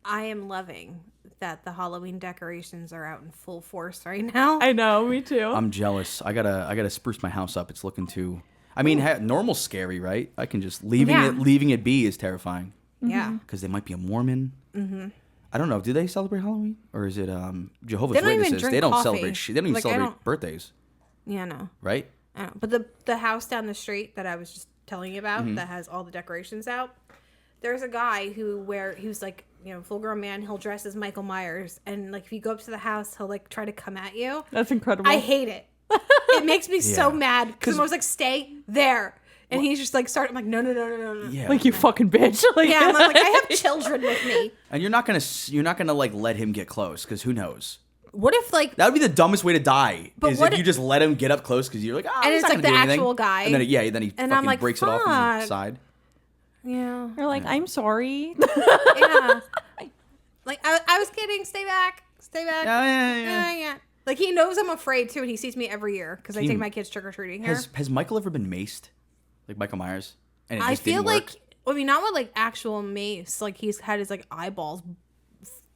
I am loving that the Halloween decorations are out in full force right now. I know, me too. I'm jealous. I gotta spruce my house up. It's looking too. I mean, normal's scary, right? I can just leaving it be is terrifying. Yeah, because they might be a Mormon. Mm-hmm. I don't know. Do they celebrate Halloween or is it Jehovah's They don't even Witnesses? drink They don't coffee. celebrate shit. They don't even Like, I celebrate don't- birthdays, yeah, no. right? I don't know. But the house down the street that I was just telling you Mm-hmm. about that has all the decorations out, there's a guy who's like, you know, full grown man. He'll dress as Michael Myers, and like if you go up to the house, he'll like try to come at you. That's incredible. I hate it. It makes me so mad because I was like, stay there, and he's just like I'm like, no. Yeah. Like, you fucking bitch. Like, Yeah, I'm like I have children with me. And you're not gonna like let him get close because who knows? What if like That would be the dumbest way to die. But Is what if you just let him get up close because you're like, oh, And he's it's not like gonna do the anything. actual guy. And then then he And fucking I'm like, breaks it off from the fuck. side. yeah. You're like, I'm sorry. Yeah. Like, I was kidding. Stay back. Stay back. Yeah. Like, he knows I'm afraid, too, and he sees me every year because I Can take you- my kids trick-or-treating here. Has Michael ever been maced? Like Michael Myers? And it I just feel didn't like, work? I mean, not with, like, actual mace. Like, he's had his, like, eyeballs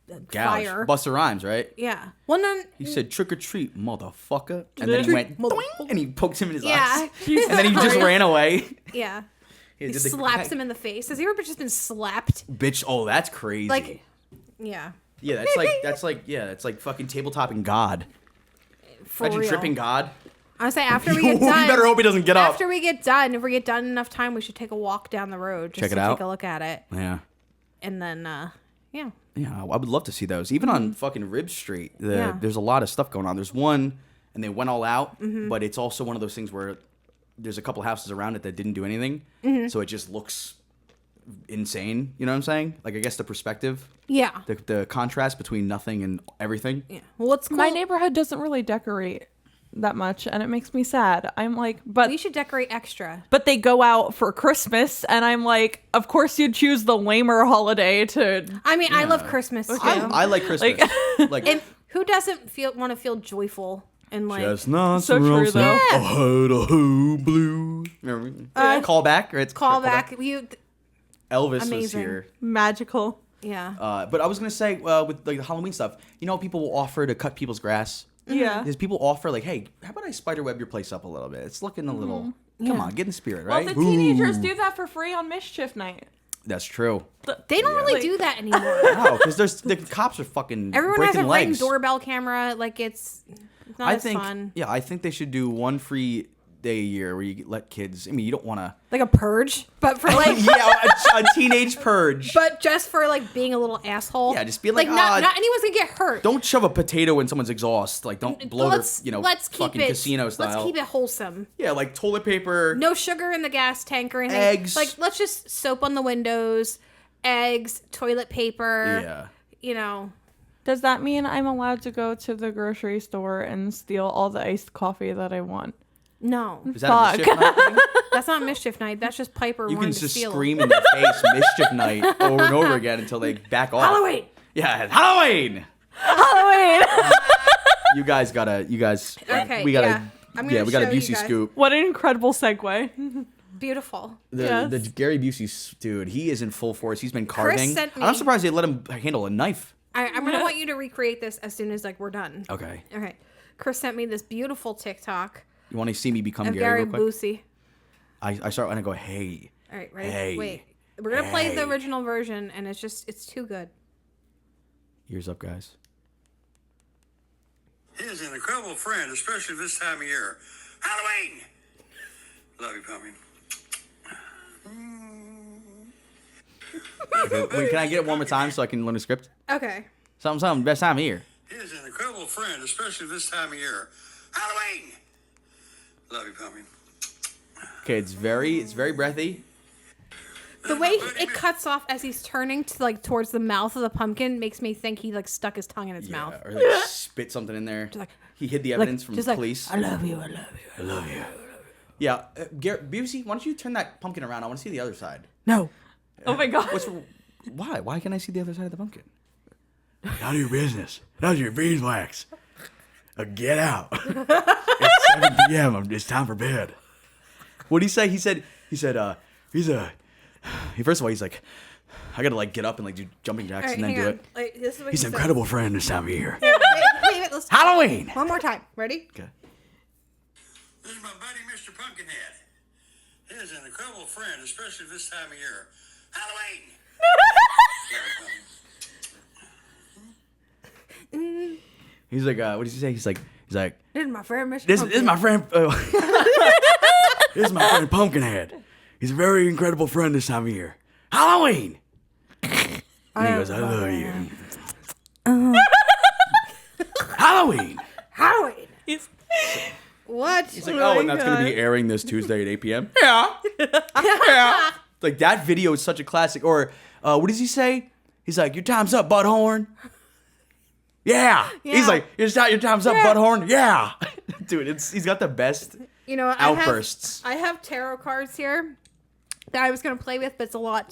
Gouge. fire. Busta Rhymes, right? Yeah. Well, then... He said, trick or treat, motherfucker. And then he went, Mother- doing, and he poked him in his Yeah. eyes. And then he just ran away. Yeah. He He did the- slaps him in the face. Has he ever just been slapped? Bitch, oh, that's crazy. Like, yeah. yeah, that's like fucking tabletopping God. For Imagine real. tripping God. I say after we You get done... better hope he doesn't get up. After we get done, if we get done enough time, we should take a walk down the road just Check it to out. take a look at it. Yeah. And then, yeah. Yeah, I would love to see those. Even on fucking Rib Street, Yeah. there's a lot of stuff going on. There's one, and they went all out, but it's also one of those things where there's a couple houses around it that didn't do anything, so it just looks insane. You know what I'm saying? Like, I guess the perspective, Yeah. the contrast between nothing and everything. Yeah. Well, what's cool... My neighborhood doesn't really decorate that much, and it makes me sad. I'm like, but We should decorate extra. but they go out for Christmas, and I'm like, of course you'd choose the lamer holiday to. I mean, I love Christmas too. I like Christmas. Like, And who doesn't want to feel joyful and like? chestnuts So true, though. Idaho blue. Remember? Call back, or it's Call back. You, Elvis was Amazing. here. Magical. yeah. But I was gonna say with like the Halloween stuff, you know, people will offer to cut people's grass. Yeah. Because people offer like, hey, how about I spiderweb your place up a little bit? It's looking a little. Come on, get in the spirit, Well, right? the teenagers Ooh. do that for free on Mischief Night. That's true. They don't really Like- do that anymore. No, because the cops are fucking Everyone has breaking a Ring legs. doorbell camera. Like it's not I as think, fun. yeah, I think they should do one free day a year where you let kids. I mean, you don't want to. Like a purge, but for like, Yeah, a teenage purge. but just for like being a little asshole. Yeah, just be like, not anyone's gonna get hurt. Don't shove a potato in someone's exhaust. Like, don't blow their, let's keep fucking it casino style. Let's keep it wholesome. Yeah, like toilet paper. No sugar in the gas tank or anything. Eggs. Like let's just soap on the windows, eggs, toilet paper. Yeah. You know. Does that mean I'm allowed to go to the grocery store and steal all the iced coffee that I want? No. Is that a Fuck. mischief night thing? That's not Mischief Night. That's just Piper You wanting can to just steal. scream in their face mischief night over and over again until they back off. Halloween. Yeah, Halloween. Halloween! You guys gotta. Okay, We gotta. yeah. I'm gonna we got a show you Busey guys. scoop. What an incredible segue. Beautiful. The Yes. Gary Busey dude, he is in full force. He's been carving. sent me- I'm surprised they let him handle a knife. I'm gonna want you to recreate this as soon as like we're done. Okay. Okay. Chris sent me this beautiful TikTok You want to see me become of Gary Gary real quick? Busey. I start and I go, hey. All right, ready? Hey. Wait. We're gonna play the Hey. original version, and it's too good. Ears up, guys. He is an incredible friend, especially this time of year. Halloween! Love you, pumpkin. Wait, can I get it one more time so I can learn the script? Okay. Something, best time of year. He is an incredible friend, especially this time of year. Halloween! Love you, pumpkin. Okay, it's very breathy. The way it cuts off as he's turning to like towards the mouth of the pumpkin makes me think he like stuck his tongue in his mouth. Or like spit something in there. like- he hid the evidence from Just the like, police. I love you. I love you. I love you. Yeah, Busey, why don't you turn that pumpkin around? I want to see the other side. No. Oh my god. Why? Why can't I see the other side of the pumpkin? None of your business. None of your beeswax. Get out. It's 7 p.m. It's time for bed. What did he say? He said, first of all, he's like, I gotta like get up and like do jumping jacks and then hang do on. it. Like, this is what He's he an said. incredible friend this time of year. Wait, let's Halloween. one more time. Ready? Okay. This is my buddy, Mr. Pumpkinhead. He is an incredible friend, especially this time of year. Halloween! He's like, what does he say? He's like, This is my friend, Mr. this is my friend. This is my friend Pumpkinhead. He's a very incredible friend this time of year. Halloween. And he goes, I love you. Halloween. Halloween. He's- What? He's like, oh, and that's going to be airing this Tuesday at 8 p.m.? Yeah. Yeah. Like, that video is such a classic. Or, what does he say? He's like, your time's up, butthorn. Yeah. He's like, your time's up, butthorn. Yeah. Dude, he's got the best You know, outbursts. I have tarot cards here that I was gonna play with, but it's a lot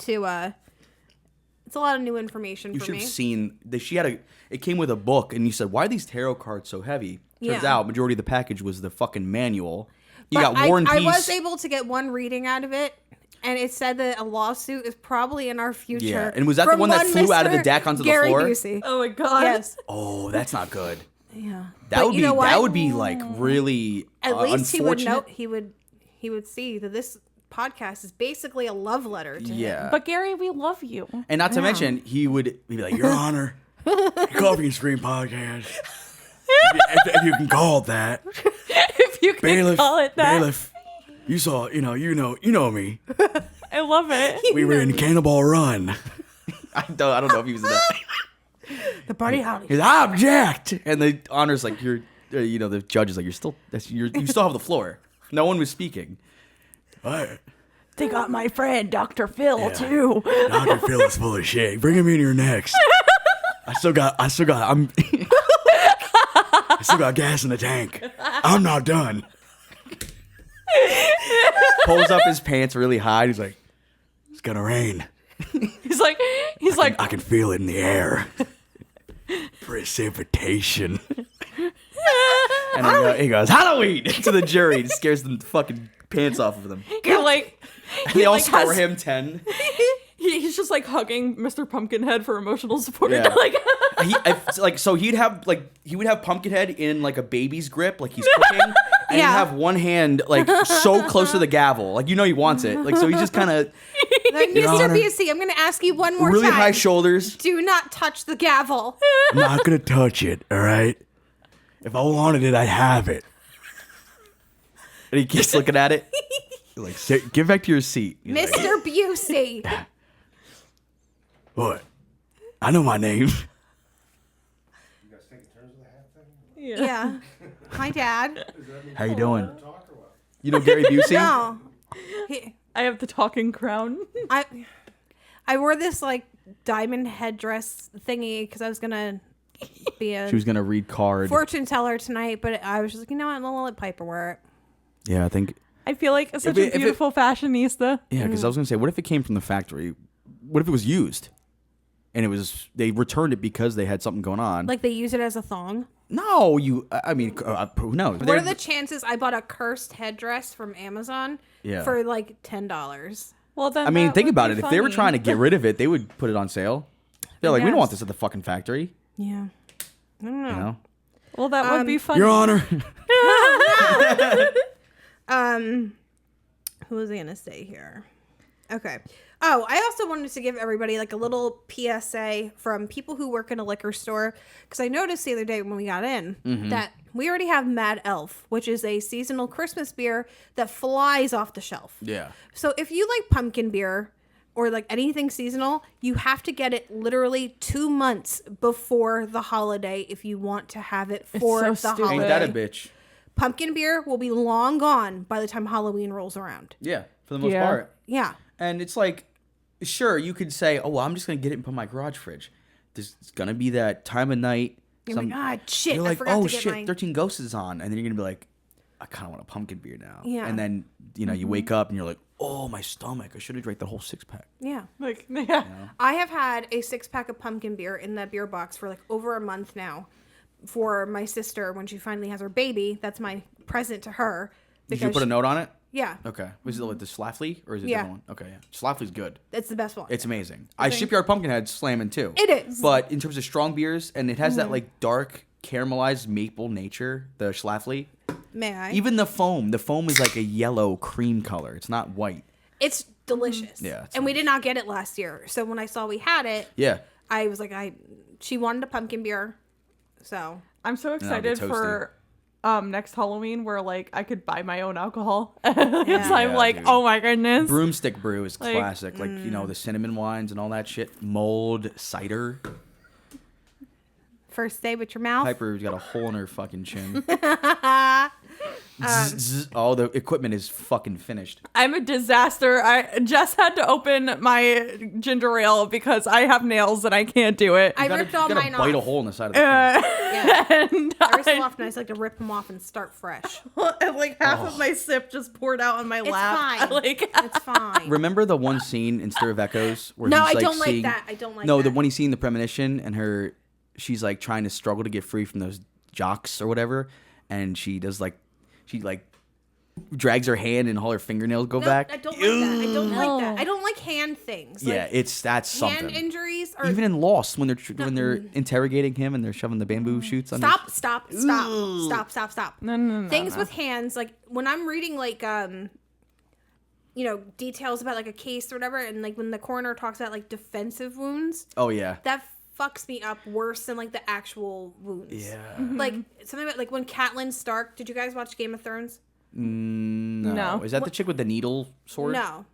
of new information You for should me. have seen that it came with a book, and you said, why are these tarot cards so heavy? Turns Yeah. out, majority of the package was the fucking manual. You But got War and I Peace. was able to get one reading out of it, and it said that a lawsuit is probably in our future. Yeah, and was that the from one that flew out of the Mr. deck onto the Gary floor? Busey. oh my god. Yes. Oh, that's not good. Yeah. That But would you be know what? that would be like really At least he would unfortunate. know. He would see that this podcast is basically a love letter to him. Yeah, But Gary, we love you. and not to mention he'd be like, Your Honor, Coffee and Scream podcast. If you can call it that, If you can bailiff. call it that. Bailiff, you saw, you know me. I love it. We were in Cannonball Run. I don't know if he was in that. The party howdy. He's I object, and the honor's like the judge is like you still have the floor. No one was speaking. What? They got my friend Dr. Phil Yeah. too. Dr. Phil is full of shit. Bring him in here next. I still got I still got gas in the tank. I'm not done. Pulls up his pants really high. He's like, it's gonna rain. He's like I can feel it in the air. Precipitation. And he goes, Halloween! To the jury. It scares the fucking pants off of them. you're like They all like, score has- him 10. he's just like hugging Mr. Pumpkinhead for emotional support. Yeah. Like He would have Pumpkinhead in like a baby's grip, like he's cooking, and he'd Yeah. have one hand like so close to the gavel, like he wants it, like so he's just kind of Mr. Honor. Busey, I'm going to ask you one more really time. high shoulders. Do not touch the gavel. I'm not gonna touch it, all right? If I wanted it, I'd have it. And he keeps looking at it, like, "Get back to your seat." He's like, Mr. Busey. what? I know my name. Yeah. Hi, Dad. How you doing? You know Gary Busey? No. I have the talking crown. I wore this like diamond headdress thingy because I was gonna be a She was gonna read card. fortune teller tonight, but I was just like, you know what? I'll let Piper wear it. Yeah, I think. I feel like such If it- a beautiful fashionista. Yeah, because I was gonna say, what if it came from the factory? What if it was used, and they returned it because they had something going on? Like they use it as a thong. No, I mean, who knows? What are the chances I bought a cursed headdress from Amazon Yeah. for like $10? Well, then I mean, that think would about be it. If they were funny. trying to get rid of it, they would put it on sale. They're like, we don't want this at the fucking factory. Yeah. I don't know. You know? Well, that would be funny. Your Honor. Who was I gonna say here? Okay. Oh, I also wanted to give everybody like a little PSA from people who work in a liquor store, because I noticed the other day when we got in that we already have Mad Elf, which is a seasonal Christmas beer that flies off the shelf. Yeah. So if you like pumpkin beer or like anything seasonal, you have to get it literally 2 months before the holiday if you want to have it for so the stupid. holiday. Ain't that a bitch? Pumpkin beer will be long gone by the time Halloween rolls around. Yeah, for the most Yeah. part. Yeah. And it's like, sure, you could say, oh, well, I'm just going to get it and put in my garage fridge. There's going to be that time of night. You're like, ah, shit, You're I like, forgot oh, to get shit, mine. 13 Ghosts is on. And then you're going to be like, I kind of want a pumpkin beer now. Yeah. And then, you wake up and you're like, oh, my stomach. I should have drank the whole 6-pack. Yeah. Like, yeah. I have had a 6-pack of pumpkin beer in that beer box for like over a month now for my sister when she finally has her baby. That's my present to her. Did you put a note on it? Yeah. Okay. Was it like the Schlafly or is it a Yeah. different one? Okay, yeah. Schlafly's good. It's the best one. It's amazing. Shipyard Pumpkinhead slamming too. It is. But in terms of strong beers, and it has that like dark caramelized maple nature, the Schlafly. May I? Even the foam is like a yellow cream color. It's not white. It's delicious. Yeah, it's and we did not get it last year. So when I saw we had it, Yeah. I was like, she wanted a pumpkin beer. So I'm so that'll be excited toasty. for next Halloween where like I could buy my own alcohol. Because I'm Yeah, like, dude. oh my goodness. Broomstick brew is Like, classic. Like, you know, the cinnamon wines and all that shit. Mulled cider. first day with your mouth. Piper's got a hole in her fucking chin. All the equipment is fucking finished. I'm a disaster. I just had to open my ginger ale because I have nails and I can't do it. I ripped all mine bite a off. hole in the side of the can. Yeah. And Every so often I just like to rip them off and start fresh. like half of my sip just poured out on my It's lap. fine. Like, It's fine. Remember the one scene in Stir of Echoes where No, he's I don't like seeing, that. I don't like No, that. the one he's seeing the premonition and she's like trying to struggle to get free from those jocks or whatever, and she drags her hand and all her fingernails go No, back. I don't like that. I don't No. like that. I don't like hand things. Yeah, Like, that's something. hand injuries are Even in Lost, when they're interrogating him and they're shoving the bamboo shoots on stop. no. Things with hands, like when I'm reading like details about like a case or whatever, and like when the coroner talks about like defensive wounds, Oh yeah. that fucks me up worse than like the actual wounds. Yeah. Like something about like when Catelyn Stark. Did you guys watch Game of Thrones? No. Is that the chick with the needle sword? No,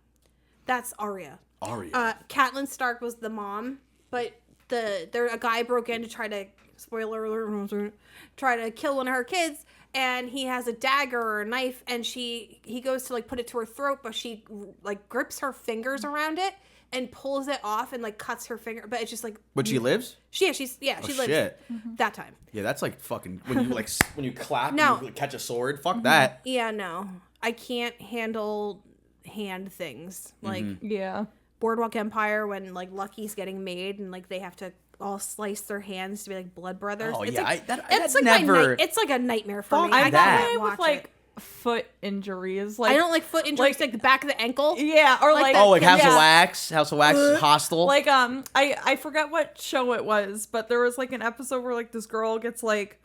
that's Arya. Arya. Catelyn Stark was the mom, but a guy broke in to try to spoiler alert, try to kill one of her kids, and he has a dagger or a knife, and he goes to like put it to her throat, but she like grips her fingers around it and pulls it off and like cuts her finger, but it's just like. But she lives? She lives Shit. that time. Yeah, that's like fucking when you like when you clap No. and you catch a sword. Fuck that. Yeah, no, I can't handle hand things like. Yeah. Boardwalk Empire when like Lucky's getting made and like they have to all slice their hands to be like blood brothers. Oh, it's yeah, like, that's it's like never- it's like a nightmare for Fuck me. I that. can't I'm watch with like it. foot injuries. Like I don't like foot injuries, like the back of the ankle. Yeah, or like that. Oh, like House yeah. of Wax. House of Wax is hostile. Like I forget what show it was, but there was like an episode where like this girl gets like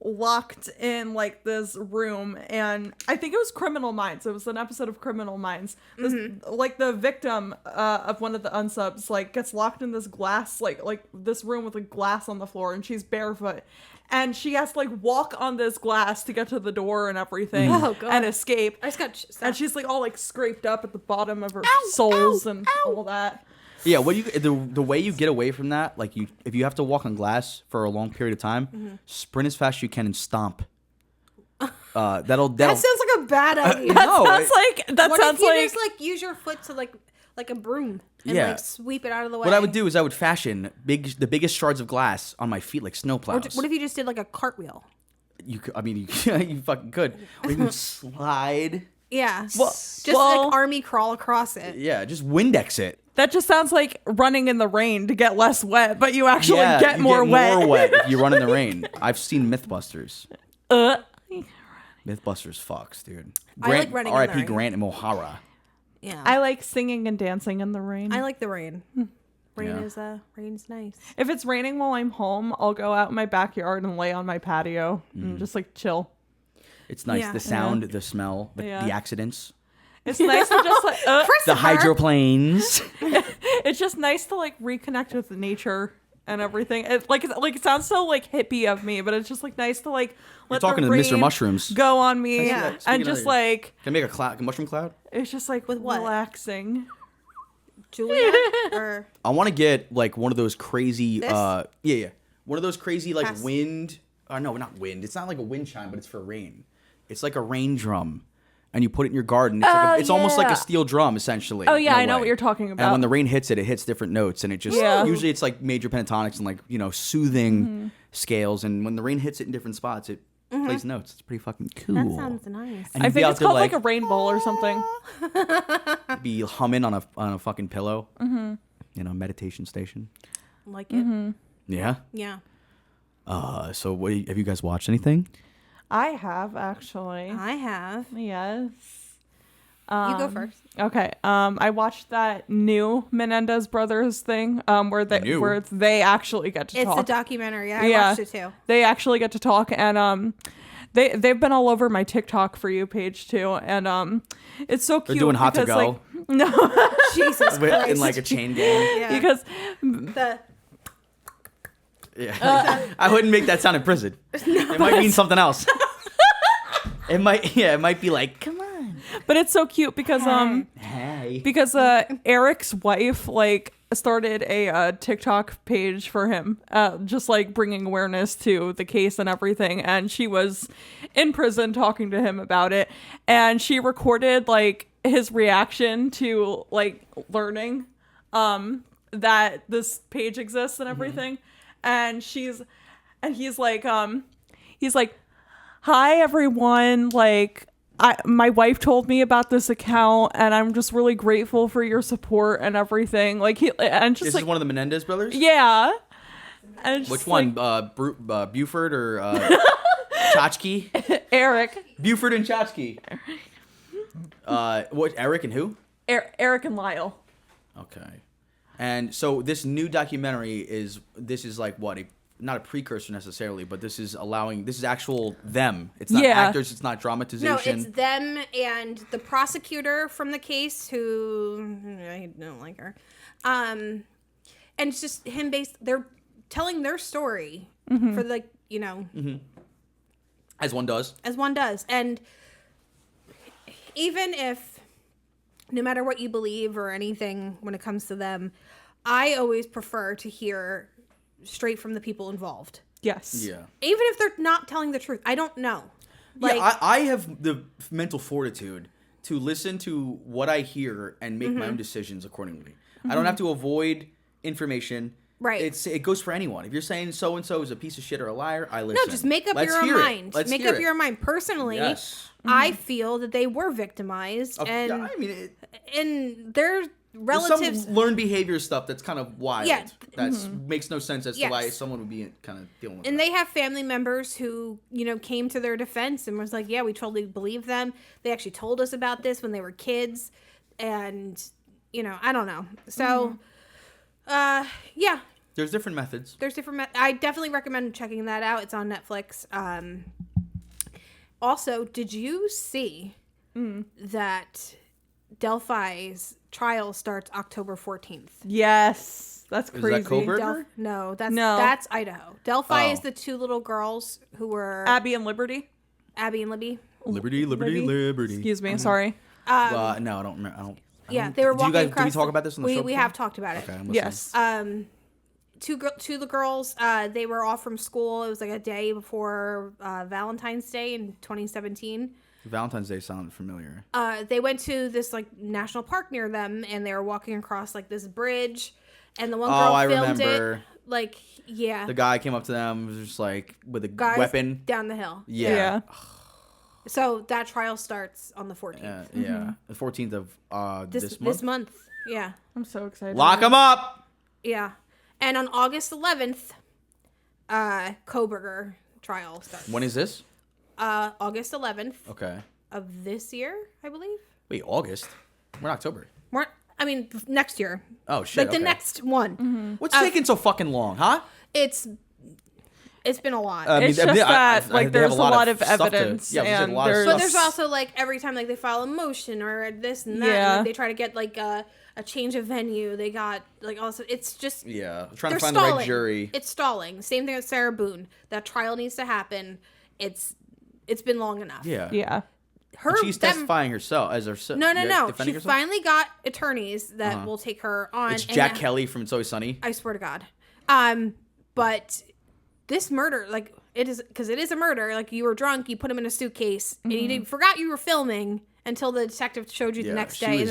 locked in like this room, and I think it was Criminal Minds. It was an episode of Criminal Minds. This, like the victim of one of the unsubs like gets locked in this glass like this room with like glass on the floor, and she's barefoot. And she has to like walk on this glass to get to the door and everything Oh, God. and escape. I just got And she's like all like scraped up at the bottom of her soles and all that. Yeah, the way you get away from that, like if you have to walk on glass for a long period of time, sprint as fast as you can and stomp. That'll that sounds like a bad idea. No, Sounds like that What sounds if you like just like use your foot to like a broom and Yeah. like sweep it out of the way? What I would do is I would fashion the biggest shards of glass on my feet like snowplows. What if you just did like a cartwheel? you fucking could. Or you can slide. Yeah, Well- just well- like army crawl across it. Yeah, just Windex it. that just sounds like running in the rain to get less wet, but you actually Yeah, get you more wet. More wet if you run in the rain. I've seen Mythbusters. Mythbusters fucks, dude. I like running in the R.I.P. rain. Grant and O'Hara. Yeah, I like singing and dancing in the rain. I like the rain. Yeah. Rain's nice. If it's raining while I'm home, I'll go out in my backyard and lay on my patio and just like chill. It's nice. Yeah. The sound, the smell, the Yeah. accidents, It's nice to just like the hydroplanes. it's just nice to like reconnect with nature and everything. It sounds so like hippie of me, but it's just like nice to like let talking the to Mr. rain Mushrooms. go on me Yeah. and Speaking just of- like Can I make a mushroom cloud? it's just like With what? relaxing. Julia or I want to get like one of those crazy, This? yeah, one of those crazy like Pass. wind. No, not wind. It's not like a wind chime, but it's for rain. It's like a rain drum, and you put it in your garden. It's, it's almost like yeah. a steel drum, essentially. Oh, yeah, in a I know way. what you're talking And about. when the rain hits it, it hits different notes, and it just Yeah. usually it's like major pentatonics and like soothing scales. And when the rain hits it in different spots, it plays notes. It's pretty fucking cool. that sounds nice. And I you'd be think out it's to, called like a rainbow or something. be humming on a fucking pillow. Meditation station. Like it. Yeah. Yeah. So have you guys watched anything? I have actually. I have. Yes. You go first. Okay. I watched that new Menendez brothers thing where New? where they actually get to It's talk. a documentary. I watched it too. They actually get to talk, and they've been all over my TikTok for you page too, and it's so cute. They're doing hot to because, go like, no, Jesus Christ. in like a chain gang. Yeah. because The Yeah. I wouldn't make that sound in prison. It might mean something else. It might be like, come on. but it's so cute because Hey. because Eric's wife like started a TikTok page for him, just like bringing awareness to the case and everything, and she was in prison talking to him about it, and she recorded like his reaction to like learning that this page exists and everything, and he's like hi everyone, like my wife told me about this account and I'm just really grateful for your support and everything. Like This is one of the Menendez brothers? yeah. And it's Which just, one? like, Buford or Tchotchke? Eric. Buford and Tchotchke. What? Eric and who? Eric and Lyle. Okay. And so this new documentary is like what? Not a precursor necessarily, but this is actual them. It's not actors, it's not dramatization. No, it's them and the prosecutor from the case who I don't like her. And it's just him they're telling their story for like, you know, As one does. as one does. And even if no matter what you believe or anything when it comes to them, I always prefer to hear straight from the people involved. Yes. Yeah. Even if they're not telling the truth. I don't know. Like, yeah, I have the mental fortitude to listen to what I hear and make my own decisions accordingly. I don't have to avoid information. Right. It goes for anyone. If you're saying so and so is a piece of shit or a liar, I listen. no, just make up Let's your own hear it. mind. Let's Make hear up it. your own mind. Personally, Yes. I feel that they were victimized, Yeah, and I mean, and their there's relatives. some learned behavior stuff that's kind of wild. Yeah. That makes no sense as to why Yes. someone would be kind of dealing with And that. they have family members who, you know, came to their defense and was like, yeah, we totally believe them. They actually told us about this when they were kids. And, you know, I don't know. So, yeah, There's different methods. there's different. I definitely recommend checking that out. It's on Netflix. Also, did you see that Delphi's trial starts October 14th? Yes. That's that crazy. Coburn? No, No. that's Idaho. Delphi Oh. is the two little girls who were Abby and Liberty. Abby and Libby. Liberty, liberty, liberty. Excuse me. Sorry. No, I don't remember. I don't. Yeah, they were walking Did across. we talk about this on the show? We before? have talked about it. Okay, I'm listening. Yes. Two of the girls, they were off from school. It was like a day before Valentine's Day in 2017. Valentine's Day sounded familiar. They went to this like national park near them, and they were walking across like this bridge, and the one girl I filmed remember. it. Like, yeah, The guy came up to them, was just like with a guys weapon. down the hill. Yeah. So that trial starts on the 14th. Yeah. The 14th of this month. This month. Yeah. I'm so excited. Lock them up. Yeah. And on August 11th, Koberger trial starts. When is this? August 11th Okay. of this year, I believe. Wait, August? We're in October. Next year. Oh shit. Like the okay. next one. What's taking so fucking long, huh? It's been a lot. It's just that, like, they have there's a lot of stuff to- evidence, yeah, there's a and lot of there's- But stuff. there's also like every time like they file a motion or this and that, and, Yeah. like, they try to get like a change of venue. They got like also it's just Yeah, trying to they're find the stalling. right jury. It's stalling. Same thing with Sarah Boone. That trial needs to happen. It's been long enough. Yeah. Yeah. And she's testifying herself as herself. No. defending She herself? finally got attorneys that will take her on. It's and Jack now- Kelly from It's Always Sunny. I swear to God. But this murder, like it is, because it is a murder. Like you were drunk, you put him in a suitcase, and you didn't, forgot you were filming until the detective showed you the next she day. was And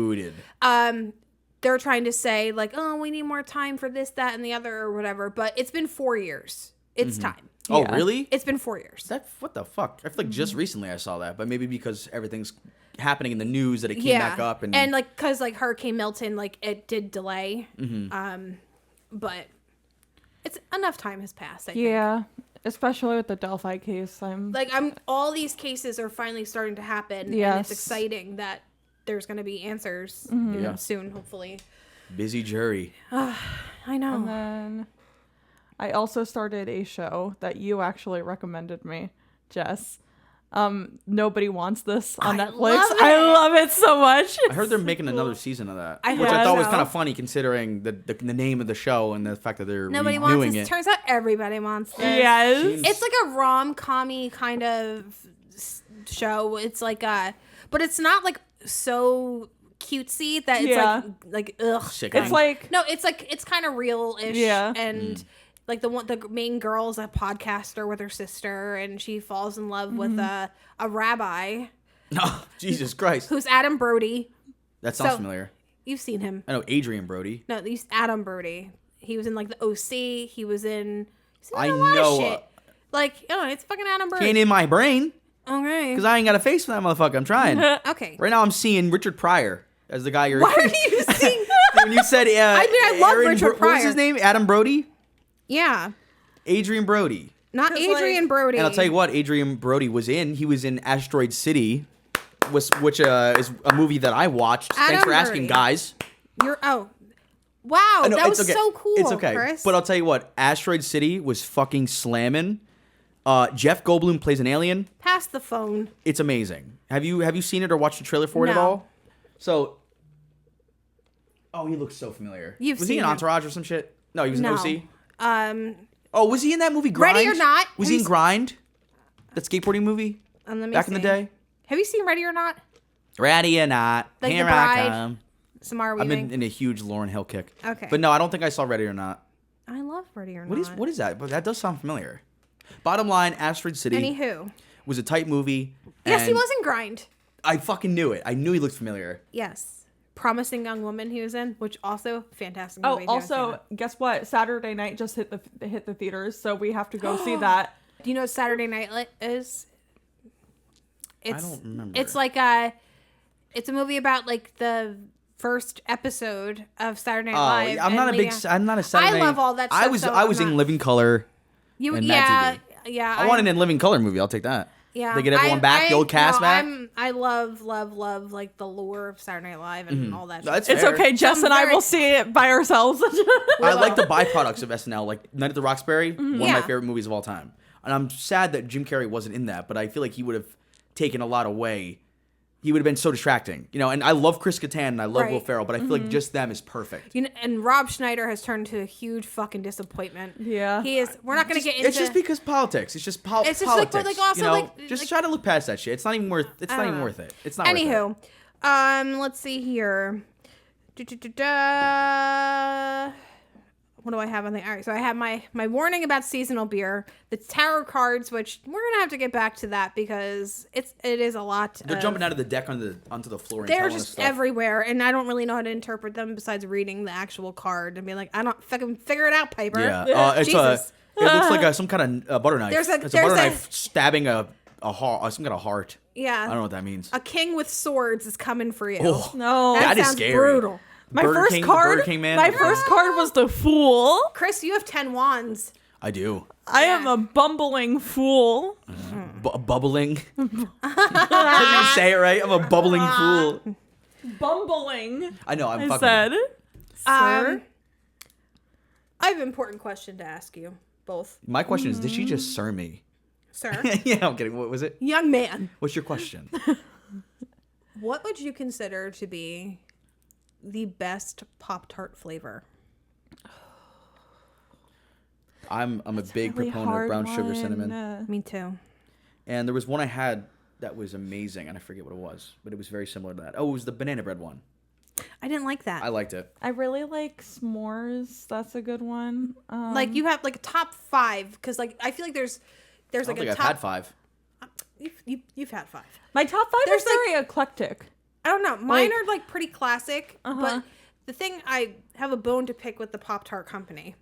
like, zooted. they're trying to say like, oh, we need more time for this, that, and the other, or whatever. But it's been 4 years. It's time. Oh, Yeah. really? It's been 4 years. What the fuck? I feel like just recently I saw that, but maybe because everything's happening in the news that it came back up and like because like Hurricane Milton, like it did delay. But it's enough time has passed. I think. Yeah. Especially with the Delphi case. Like all these cases are finally starting to happen. And Yes. it's exciting that there's going to be answers Yeah. soon, hopefully. Busy jury. I know. And then I also started a show that you actually recommended me, Jess. Nobody Wants This on I Netflix. love it. I love it so much. I heard they're making another season of that, I which hope I thought was so. kind of funny considering the name of the show and the fact that they're Nobody redoing wants this. it. Turns out everybody wants this. Yes. It's like a rom-commy kind of show. It's like but it's not like so cutesy that it's Yeah. like ugh. Sickening. It's like No, it's kind of real-ish. Yeah. And like the main girl is a podcaster with her sister, and she falls in love with a rabbi Oh, Jesus Christ. who's Adam Brody. That sounds So- familiar. You've seen him. I know Adrian Brody. No, he's Adam Brody. He was in like the OC. He was in. He's in I a lot know, Of shit. Like, oh, it's fucking Adam Brody. Ain't in my brain Okay. because I ain't got a face for that motherfucker. I'm trying. Okay. Right now I'm seeing Richard Pryor as the guy you're. Why are you seeing? When you said, I love Aaron Richard What was Pryor. his name? Adam Brody? Yeah, Adrian Brody. not 'Cause, Adrian like- Brody. And I'll tell you what, Adrian Brody he was in Asteroid City, which is a movie that I watched. Thanks Adam for asking, Brody. guys. Wow, No, that it's was okay. so cool. It's okay. Chris. But I'll tell you what, Asteroid City was fucking slamming. Jeff Goldblum plays an alien. Pass the phone. It's amazing. Have you seen it or watched the trailer for it at No. all? So, he looks so familiar. You've was seen he in him. Entourage or some shit? No, he was in No. OC. Um, Oh, was he in that movie Grind? Ready or Not? Was Have he you in s- Grind? That skateboarding movie let me back in the see. day. Have you seen Ready or Not? Ready or not? Like Here The I Bride? come. Samara I've Weaving. been in a huge Lauryn Hill kick. Okay. But no, I don't think I saw Ready or Not. I love Ready or What Not. is that? But that does sound familiar. Bottom line, Asteroid City Anywho. was a tight movie. Yes, he and was in Grind. I fucking knew it. I knew he looked familiar. Yes. Promising Young Woman he was in, which also fantastic Oh, movie. if you haven't seen also, it. guess what? Saturday night just hit the theaters, so we have to go see that. Do you know what Saturday Night is? It's, don't remember. It's like it's a movie about like the first episode of Saturday Night Live. I'm not a and big. Leah- I'm not a Saturday. I love all that stuff. so I was I'm in not- Living Color. You, and yeah, Mad yeah. I want an In Living Color movie. I'll take that. Yeah, They get everyone back, the old cast back. I love like the lore of Saturday Night Live and all that. That's shit. It's fair. okay, Jess I'm and I very- will see it by ourselves. I like the byproducts of SNL, like Night at the Roxbury, one of my Yeah. favorite movies of all time. And I'm sad that Jim Carrey wasn't in that, but I feel like he would have taken a lot away. He would have been so distracting, and I love Chris Kattan and I love Will Right. Ferrell, but I feel like just them is perfect. You know, and Rob Schneider has turned to a huge fucking disappointment. Yeah. he is. We're not going to get into. It's just because politics. It's just It's just like- politics. but, like, also, like- just like- try to look past that shit. It's not even worth. It's not even know. worth it. It's not. Worth it. Anywho, let's see here. What do I have on the? All right, so I have my warning about seasonal beer, the tarot cards, which we're gonna have to get back to that because it is a lot. They're jumping out of the deck onto the floor. And They're telling us just stuff. everywhere, and I don't really know how to interpret them besides reading the actual card and being like, I don't fucking figure it out, Piper. Yeah, it's Jesus. It looks like some kind of butter knife. There's a- it's a butter there's a- knife stabbing a heart, some kind of heart. Yeah. I don't know what that means. A king with swords is coming for you. Oh, No. that that is sounds scary. brutal. My Burger first King, the card. Burger King man. My first card was the Fool. Chris, you have 10 wands. I do. I am a bumbling fool. Bubbling. Did you say it right? I'm a bubbling fool. Bumbling. I know. I'm I fucking. said, sir. I have an important question to ask you both, My question is, did she just sir me? sir. Yeah, I'm kidding. What was it? Young man, What's your question? what would you consider to be the best Pop Tart flavor? I'm a big Really proponent of hard brown sugar one. cinnamon. Me too. And there was one I had that was amazing, and I forget what it was, but it was very similar to that. Oh, it was the banana bread one. I didn't like that. I liked it. I really like s'mores. That's a good one. Like you have like a top 5 because like I feel like there's I don't like think a I've top. had 5. You've had 5. My top 5 There's, is very eclectic. I don't know. Mine Like- are like pretty classic, but the thing I have a bone to pick with the Pop Tart company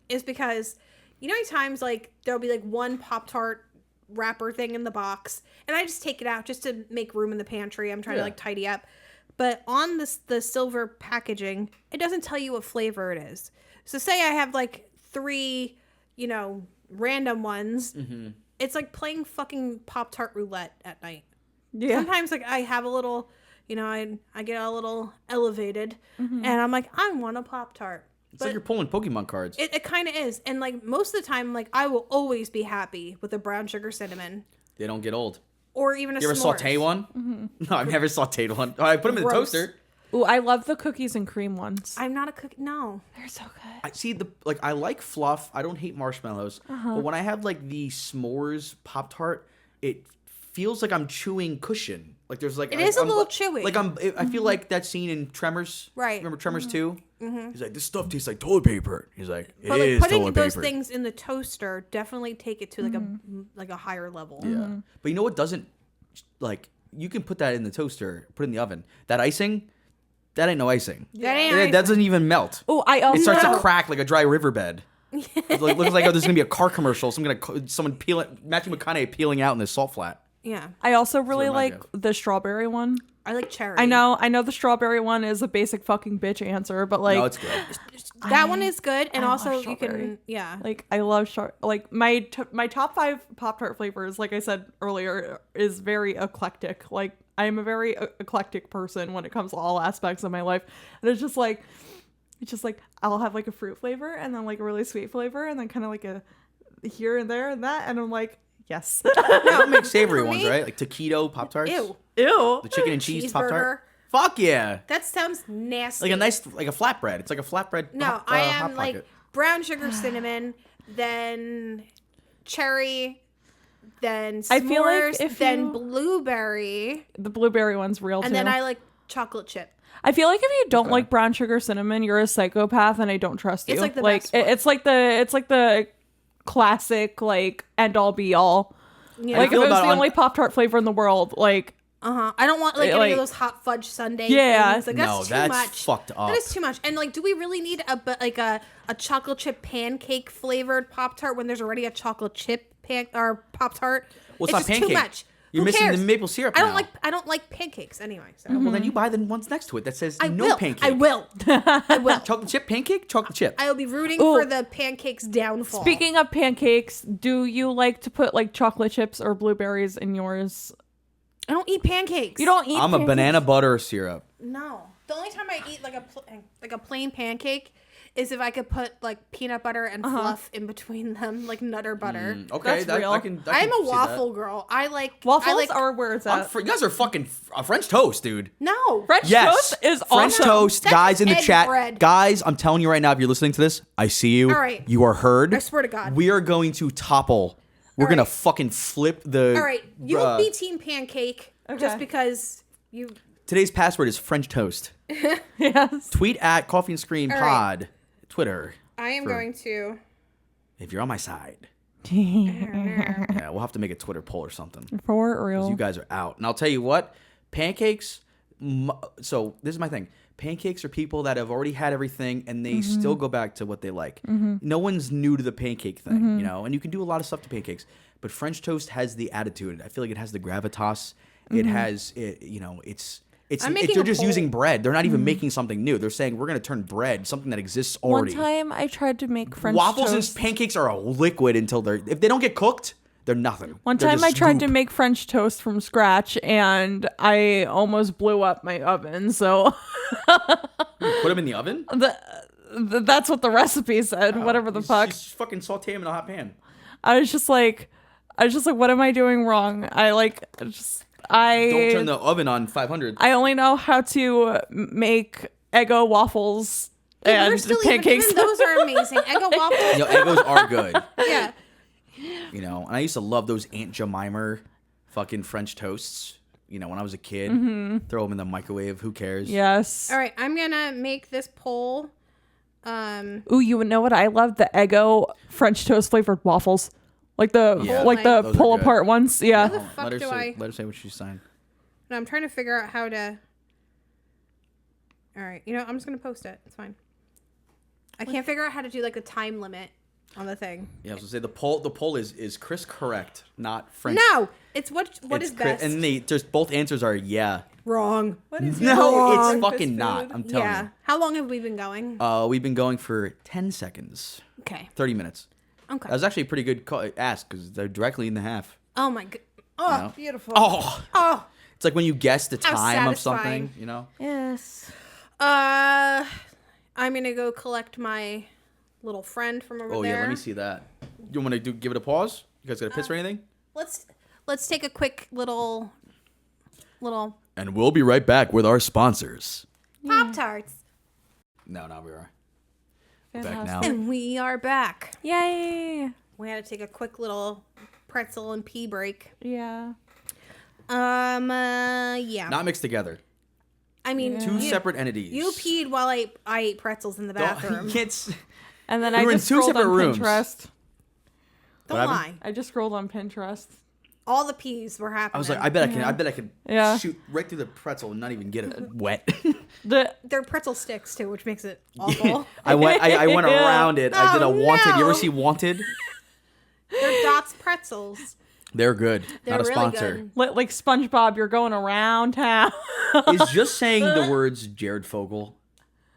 is because you know how many times like there'll be like one Pop Tart wrapper thing in the box and I just take it out just to make room in the pantry. I'm trying to Yeah. like tidy up. But on the silver packaging, it doesn't tell you what flavor it is. So say I have like 3, random ones. It's like playing fucking Pop Tart roulette at night. Yeah. Sometimes like I have a little, you know, I get a little elevated, and I'm like, I want a Pop Tart. It's like you're pulling Pokemon cards. It kind of is, and like most of the time, like I will always be happy with a brown sugar cinnamon, They don't get old. or even a. You ever s'mores. saute one? No, I've never sauteed one. Oh, I put them in the Gross. toaster. Ooh, I love the cookies and cream ones. I'm not a cook. No. They're so good. I see I like fluff. I don't hate marshmallows, but when I have like the s'mores Pop Tart, it feels like I'm chewing cushion. Like there's like It is a I'm, little chewy. Like I feel like that scene in Tremors. Right. Remember Tremors 2? He's like, this stuff tastes like toilet paper. He's like, it But like is putting toilet those paper. things in the toaster definitely take it to like a higher level. Yeah. But you know what doesn't, like, you can put that in the toaster, put it in the oven. That icing, that ain't no icing. That ain't That icing. doesn't even melt. Oh, I also It starts to crack like a dry riverbed. It looks like there's gonna be a car commercial. Someone Matthew McConaughey peeling out in this salt flat. Yeah. I also really what it like reminds the strawberry one. I like cherry. I know the strawberry one is a basic fucking bitch answer, but like No, it's good. that one is good, and I love also you strawberry. can like I love like my top 5 Pop-Tart flavors, like I said earlier, is very eclectic. Like I am a very eclectic person when it comes to all aspects of my life. And it's just like I'll have like a fruit flavor and then like a really sweet flavor and then kind of like a here and there and that, and I'm like, yes. They don't make savory For ones, me- right? Like taquito Pop Tarts. Ew. Ew. The chicken and cheese Pop Cheeseburger. Tart. Fuck yeah. That sounds nasty. Like a nice, like a flatbread. It's like a flatbread. No, Hot I Hot am like Pocket. brown sugar cinnamon, then cherry, then s'mores, I feel like if then you- blueberry, The blueberry one's real and too. then I like chocolate chip. I feel like if you don't Okay. like brown sugar cinnamon, you're a psychopath, and I don't trust you. It's like the best one. it's like the classic like end all be all. Yeah. Like if it feel was about the on- only Pop Tart flavor in the world, like I don't want like any like- of those hot fudge sundae. Yeah. things. Like No, that's too that's much. fucked up. That is too much. And like, do we really need a chocolate chip pancake flavored Pop Tart when there's already a chocolate chip or Pop Tart? Well, it's not just pancake. too much. You're Who missing cares? the maple syrup I don't now. like pancakes anyway. So Well, then you buy the ones next to it that says I no will. pancake. I will. I will. Chocolate chip pancake? Chocolate chip. I will be rooting Ooh. for the pancakes downfall. speaking of pancakes, do you like to put like chocolate chips or blueberries in yours? I don't eat pancakes. You don't eat I'm a pancakes? banana butter syrup. No. The only time I eat like a plain pancake is if I could put like peanut butter and fluff in between them, like Nutter butter. Okay, That's real. I can I'm a see that. waffle girl. I like Waffles I like, are where it's I'm at. you guys are fucking French toast, dude. no French Yes, toast is French awesome. toast, That's guys in the egg chat. bread. Guys, I'm telling you right now, if you're listening to this, I see you. All right. You are heard. I swear to God. We are going to topple. We're All gonna right. fucking flip the. All right, you'll be team pancake just Okay. because you. Today's password is French toast. Yes. Tweet at Coffee and Scream All Pod. Twitter. I am going to. If you're on my side. Yeah, we'll have to make a Twitter poll or something. For real. You guys are out. And I'll tell you what, pancakes. So this is my thing. Pancakes are people that have already had everything and they still go back to what they like. No one's new to the pancake thing, you know, and you can do a lot of stuff to pancakes. But French toast has the attitude. I feel like it has the gravitas. It has, you know, I'm making they're a just poll. using bread. They're not even making something new. They're saying we're going to turn bread, something that exists One already. time I tried to make French Waffles toast. and pancakes are a liquid until if they don't get cooked, they're nothing. One They're time just I tried to goop. make French toast from scratch and I almost blew up my oven. So Put them in the oven. that's what the recipe said. Whatever the You fuck. just fucking saute them in a hot pan. I was just like, what am I doing wrong? Don't turn the oven on 500. I only know how to make Eggo waffles We're and still pancakes. even those are amazing. Eggo waffles. You know, Eggos are good. Yeah. You know, and I used to love those Aunt Jemima fucking French toasts. You know, when I was a kid, throw them in the microwave. Who cares? Yes. All right, I'm gonna make this poll. Ooh, you know what? I love the Eggo French toast flavored waffles, like the Yeah. like the Those are pull good. apart ones. Yeah. How the fuck Let her do say. I? Let her say what she signed. No, I'm trying to figure out how to. All right, you know, I'm just gonna post it. It's fine. I can't figure out how to do like the time limit on the thing. Yeah, I was gonna say the poll is Chris correct, not French. No, it's what It's is Chris- best. And just both answers are yeah. Wrong. What is No, it's your fucking not. I'm telling Yeah. How long have we been going? you. We've been going for 10 seconds, Okay. 30 minutes. Okay. That was actually a pretty good ask because they're directly in the half. Oh my god. Oh, No. beautiful. Oh, Oh, It's like when you guess the How time of satisfying. something, you know? Yes. I'm gonna go collect my little friend from over Oh, there. yeah, let me see that. You want to give it a pause? You guys got to piss or anything? Let's take a quick little And we'll be right back with our sponsors. Pop Tarts. No, we are. We're back Fantastic. now. And we are back. Yay. We had to take a quick little pretzel and pee break. Yeah. Yeah. Not mixed together. I mean, Two separate entities. You peed while I ate pretzels in the bathroom. You can't s- And then We I were in just two scrolled separate on rooms. Pinterest. Don't What lie. happened? I just scrolled on Pinterest. All the peas were happening. I was like, I bet I can Yeah. shoot right through the pretzel and not even get it wet. They're pretzel sticks too, which makes it awful. I went around it. I did a Oh, Wanted. You ever no. see Wanted? They're Dots pretzels. They're good. They're Not a really sponsor. good. Like SpongeBob, you're going around town. Is just saying the words Jared Fogle,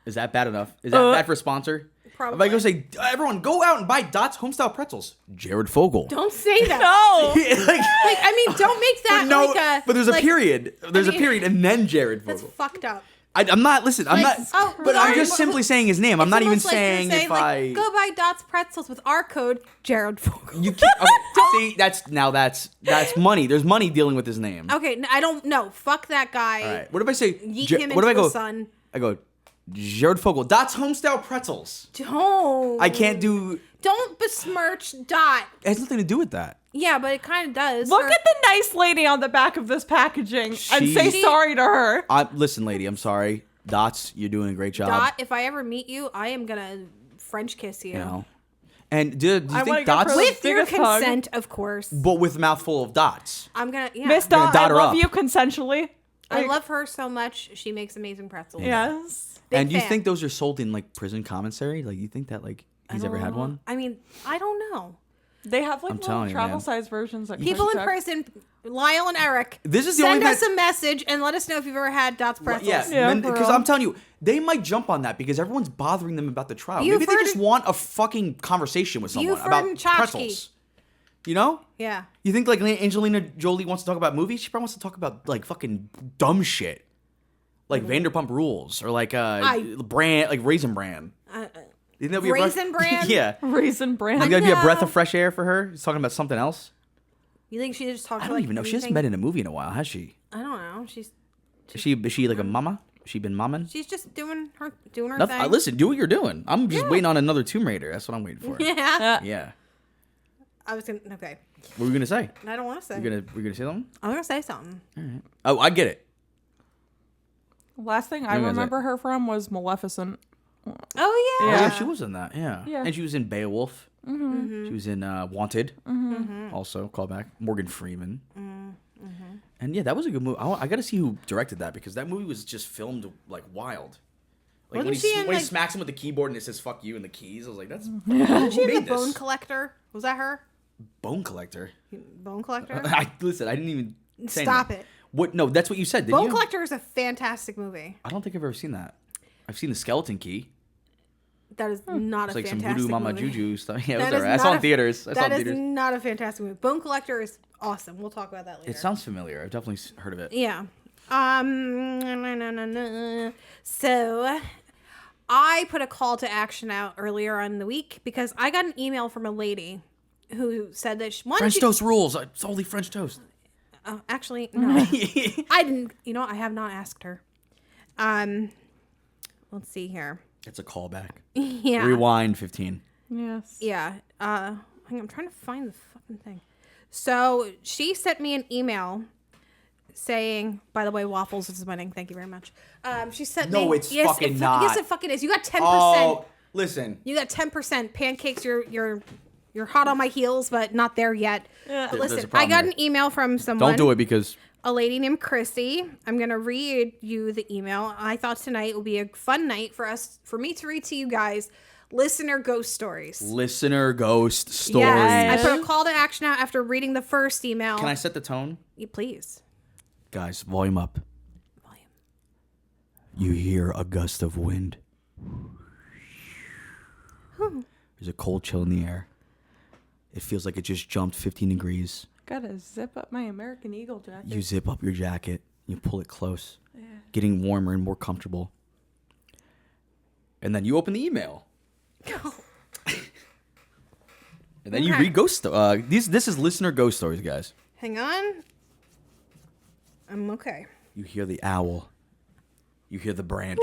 is that bad enough? Is that bad for a sponsor? Probably. If I go say, everyone go out and buy Dots homestyle pretzels, Jared Fogle. Don't say that. No. Like, Like, I mean, don't make that no, like a. but there's a like, period. There's mean, a period and then Jared That's Fogle. fucked up. I'm not, listen, I'm Like, not, oh, but I'm sorry, just simply saying his name. I'm It's not even almost like you're saying if I. go buy Dots pretzels with our code Jared Fogle. You can't. Okay, see, that's money. There's money dealing with his name. Okay, I don't know. Fuck that guy. All right. What if I say? Yeet him what into if I the go? sun. I go. Jared Fogle. Dots homestyle pretzels. Don't. I can't do. Don't besmirch Dot. It has nothing to do with that. Yeah, but it kind of does. Look for- at the nice lady on the back of this packaging and say She- sorry to her. Listen, lady. I'm sorry. Dots, you're doing a great job. Dot. If I ever meet you, I am gonna French kiss you. You know. And do you I wanna think go Dots? for With your biggest hug. consent, of course. But with a mouthful of dots. I'm gonna. Yeah. Miss gonna Dot, I dot her love up. you consensually. I Like, love her so much. She makes amazing pretzels. Yes. Big And you fan. think those are sold in like prison commissary? Like you think that like he's ever had one? I mean, I don't know. They have like I'm little telling you, travel man. size versions. That People in check. prison, Lyle and Eric. This is the send only us thing- a message and let us know if you've ever had Dots pretzels. Yeah, for because real. I'm telling you, they might jump on that because everyone's bothering them about the trial. You've Maybe they heard just it- want a fucking conversation with someone You've about heard Tchotchke. pretzels. You know? Yeah. You think like Angelina Jolie wants to talk about movies? She probably wants to talk about like fucking dumb shit, like Vanderpump Rules or like brand, like Raisin Bran. You think that'd be Raisin Bran? Yeah. Raisin Bran. Think that'd be a breath know. of fresh air for her? He's talking about something else. You think she just talks I about don't like even know. She hasn't anything? been in a movie in a while, has she? I don't know. She's Is she like a mama? Has she been momming? she's just doing her Nothing. thing. Listen, do what you're doing. I'm just waiting on another Tomb Raider. That's what I'm waiting for. Yeah. Yeah. I was gonna. Okay. What were we gonna say? I don't want to say. We're gonna say something? I'm gonna say something. Oh, I get it. Last thing I You guys remember her from was Maleficent. Oh yeah. Oh, Yeah. yeah, she was in that. Yeah. Yeah. And she was in Beowulf. She was in Wanted. Also, callback. Morgan Freeman. And yeah, that was a good movie. I got to see who directed that because that movie was just filmed like wild. Like Wasn't when she in, when he like- smacks him with the keyboard and it says "fuck you" and the keys. I was like, "That's Wasn't she who in the made Bone this? Collector? Was that her? Bone Collector." Bone Collector. Listen, I didn't even say Stop that. it. What? No, that's what you said. Didn't Bone you? Collector is a fantastic movie. I don't think I've ever seen that. I've seen the Skeleton Key. That is not It's a like some fantastic voodoo mama movie. juju stuff. Yeah, it That was is alright. I saw not it in a- theaters. I saw it That in is theaters. not a fantastic movie. Bone Collector is awesome. We'll talk about that later. It sounds familiar. I've definitely heard of it. Yeah. So I put a call to action out earlier on in the week because I got an email from a lady who said that she wanted French toast rules. It's only French toast. Actually, no. I didn't. You know, I have not asked her. Let's see here. It's a callback. Yeah. Rewind 15. Yes. Yeah. Hang on, I'm trying to find the fucking thing. So she sent me an email saying, by the way, Waffles is winning. Thank you very much. She sent me. No, it's fucking not. Yes, it fucking is. You got 10%. Oh, listen. You got 10%. Pancakes, you're hot on my heels, but not there yet. But There's a listen, problem I got here. an email from someone. Don't do it because A lady named Chrissy. I'm gonna read you the email. I thought tonight would be a fun night for me to read to you guys listener ghost stories. listener ghost stories. Yes, I put a call to action out after reading the first email. Can I set the tone? Please. Guys, volume up. You hear a gust of wind. There's a cold chill in the air. It feels like it just jumped 15 degrees. Gotta zip up my American Eagle jacket. You zip up your jacket. You pull it close, getting warmer and more comfortable. And then you open the email. And then you read ghost stories. This is listener ghost stories, guys. Hang on. I'm okay. You hear the owl. You hear the branch.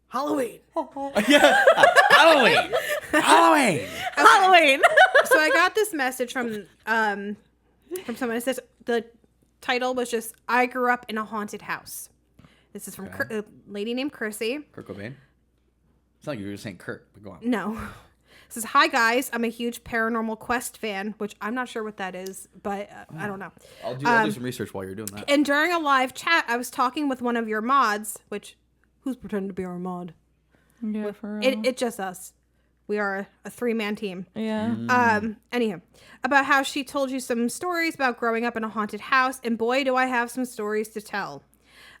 Halloween. Yeah. Halloween. Halloween. Halloween. So I got this message from someone. It says the title was just "I grew up in a haunted house." This is from a lady named Chrissy. Kurt Cobain. It's not like you were saying Kurt, but go on. No. It says, "Hi guys, I'm a huge Paranormal Quest fan," which I'm not sure what that is, but I don't know. I'll do some research while you're doing that. And during a live chat, I was talking with one of your mods, which who's pretending to be our mod? Yeah, for real. It's just us. We are a 3-man team. Yeah. Anyhow, about how she told you some stories about growing up in a haunted house, and boy, do I have some stories to tell.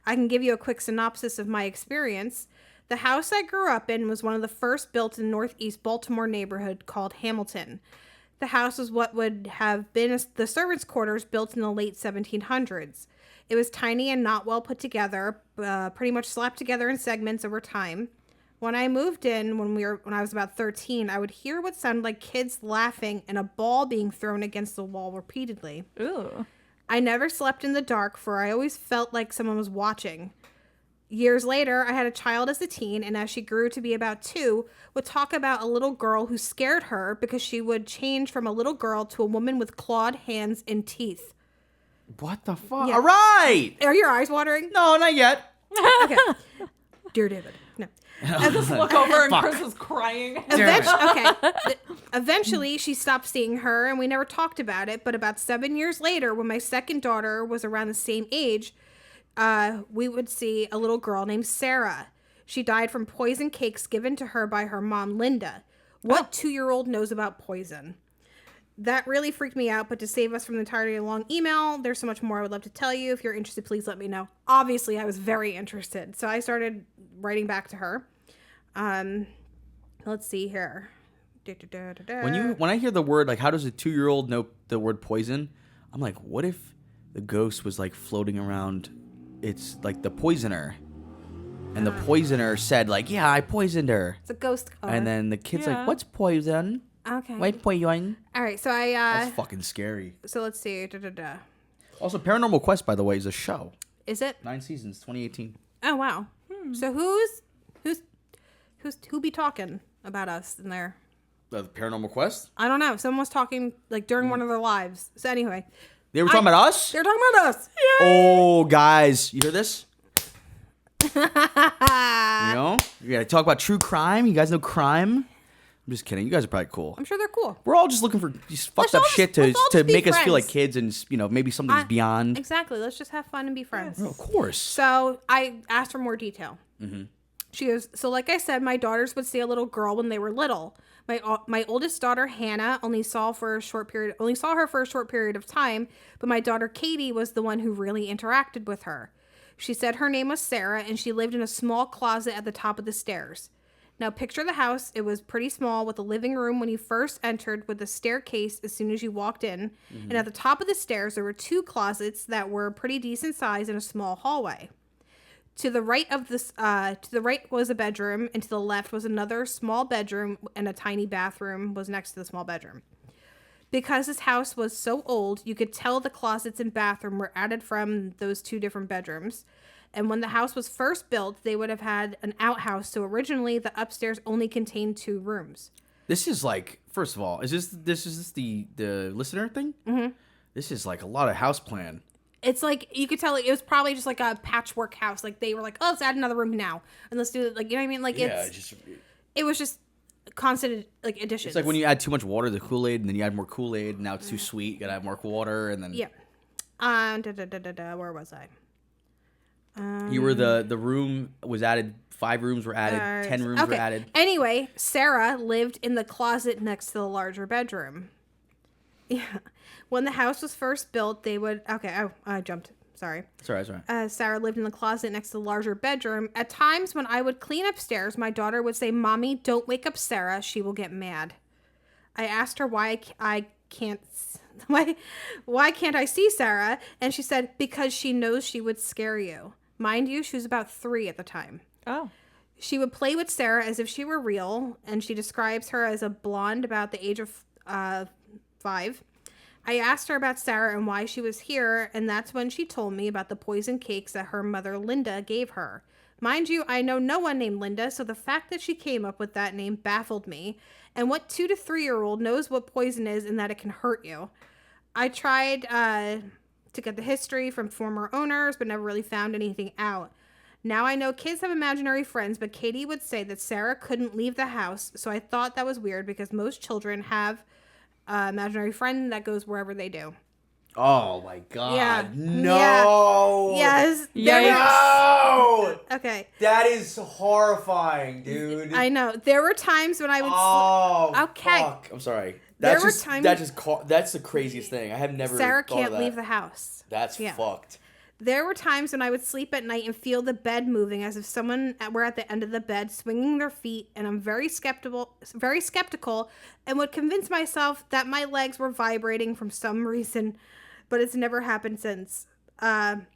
I can give you a quick synopsis of my experience. The house I grew up in was one of the first built in Northeast Baltimore neighborhood called Hamilton. The house was what would have been the servants' quarters built in the late 1700s. It was tiny and not well put together, pretty much slapped together in segments over time. When I moved in, when I was about 13, I would hear what sounded like kids laughing and a ball being thrown against the wall repeatedly. Ooh. I never slept in the dark, for I always felt like someone was watching. Years later, I had a child as a teen, and as she grew to be about 2, would talk about a little girl who scared her because she would change from a little girl to a woman with clawed hands and teeth. What the fuck? Yeah. All right. Are your eyes watering? No, not yet. Okay. Dear David. No. I just look over and Chris is crying. Eventually, she stopped seeing her, and we never talked about it. But about 7 years later, when my second daughter was around the same age, we would see a little girl named Sarah. She died from poison cakes given to her by her mom, Linda. What 2-year-old knows about poison? That really freaked me out, but to save us from the entirety of a long email, there's so much more I would love to tell you. If you're interested, please let me know. Obviously, I was very interested, so I started writing back to her. Let's see here. When I hear the word, like, how does a 2-year-old know the word poison? I'm like, what if the ghost was like floating around? It's like the poisoner, and the poisoner said, like, yeah, I poisoned her. It's a ghost card. And then the kid's like, what's poison? Okay. Wait, poison. All right, so That's fucking scary. So let's see. Also, Paranormal Quest, by the way, is a show. Is it? 9 seasons, 2018. Oh wow. So who be talking about us in there? The Paranormal Quest? I don't know. Someone was talking like during one of their lives. So anyway, They were talking about us? they're talking about us. Oh, guys, you hear this? You know? You gotta talk about true crime. You guys know crime? I'm just kidding. You guys are probably cool. I'm sure they're cool. We're all just looking for just fucked up shit let's all to just be make us feel like friends. kids and, you know, maybe something's beyond. Exactly. Let's just have fun and be friends. Oh, of course. So I asked for more detail. She goes, so like I said, my daughters would see a little girl when they were little. My oldest daughter, Hannah, only saw her for a short period of time, but my daughter, Katie, was the one who really interacted with her. She said her name was Sarah, and she lived in a small closet at the top of the stairs. Now, picture the house. It was pretty small, with a living room when you first entered, with a staircase as soon as you walked in. And at the top of the stairs, there were 2 closets that were pretty decent size in a small hallway. To the right was a bedroom, and to the left was another small bedroom, and a tiny bathroom was next to the small bedroom. Because this house was so old, you could tell the closets and bathroom were added from those 2 different bedrooms. And when the house was first built, they would have had an outhouse, so originally the upstairs only contained 2 rooms. This is like, first of all, is this the listener thing? Mm-hmm. This is like a lot of house plan. It's like, you could tell it was probably just like a patchwork house. Like, they were like, oh, let's add another room now. And let's do it. Like, you know what I mean? Like, it was just constant, like, additions. It's like when you add too much water to Kool-Aid, and then you add more Kool-Aid, and now it's too sweet. You gotta add more water, and then... Yeah. Where was I? You were the room was added, 5 rooms were added, 10 rooms were added. Anyway, Sarah lived in the closet next to the larger bedroom. Yeah. When the house was first built, they would... Okay, I jumped. Sorry. It's all right. Sarah lived in the closet next to the larger bedroom. At times, when I would clean upstairs, my daughter would say, "Mommy, don't wake up Sarah. She will get mad." I asked her why I why can't I see Sarah? And she said, because she knows she would scare you. Mind you, she was about 3 at the time. Oh. She would play with Sarah as if she were real, and she describes her as a blonde about the age of 5. I asked her about Sarah and why she was here, and that's when she told me about the poison cakes that her mother Linda gave her. Mind you, I know no one named Linda, so the fact that she came up with that name baffled me. And what 2 to 3-year-old knows what poison is and that it can hurt you? I tried to get the history from former owners, but never really found anything out. Now I know kids have imaginary friends, but Katie would say that Sarah couldn't leave the house, so I thought that was weird because most children have an imaginary friend that goes wherever they do. Oh my god. Yeah. No. Yeah. Yes. No. Okay. That is horrifying, dude. I know. There were times when I would... Okay. Fuck. I'm sorry. There That's were just times... that's the craziest thing. I have never Sarah thought can't of that. leave the house. That's fucked. There were times when I would sleep at night and feel the bed moving as if someone were at the end of the bed swinging their feet, and I'm very skeptical and would convince myself that my legs were vibrating for some reason, but it's never happened since. One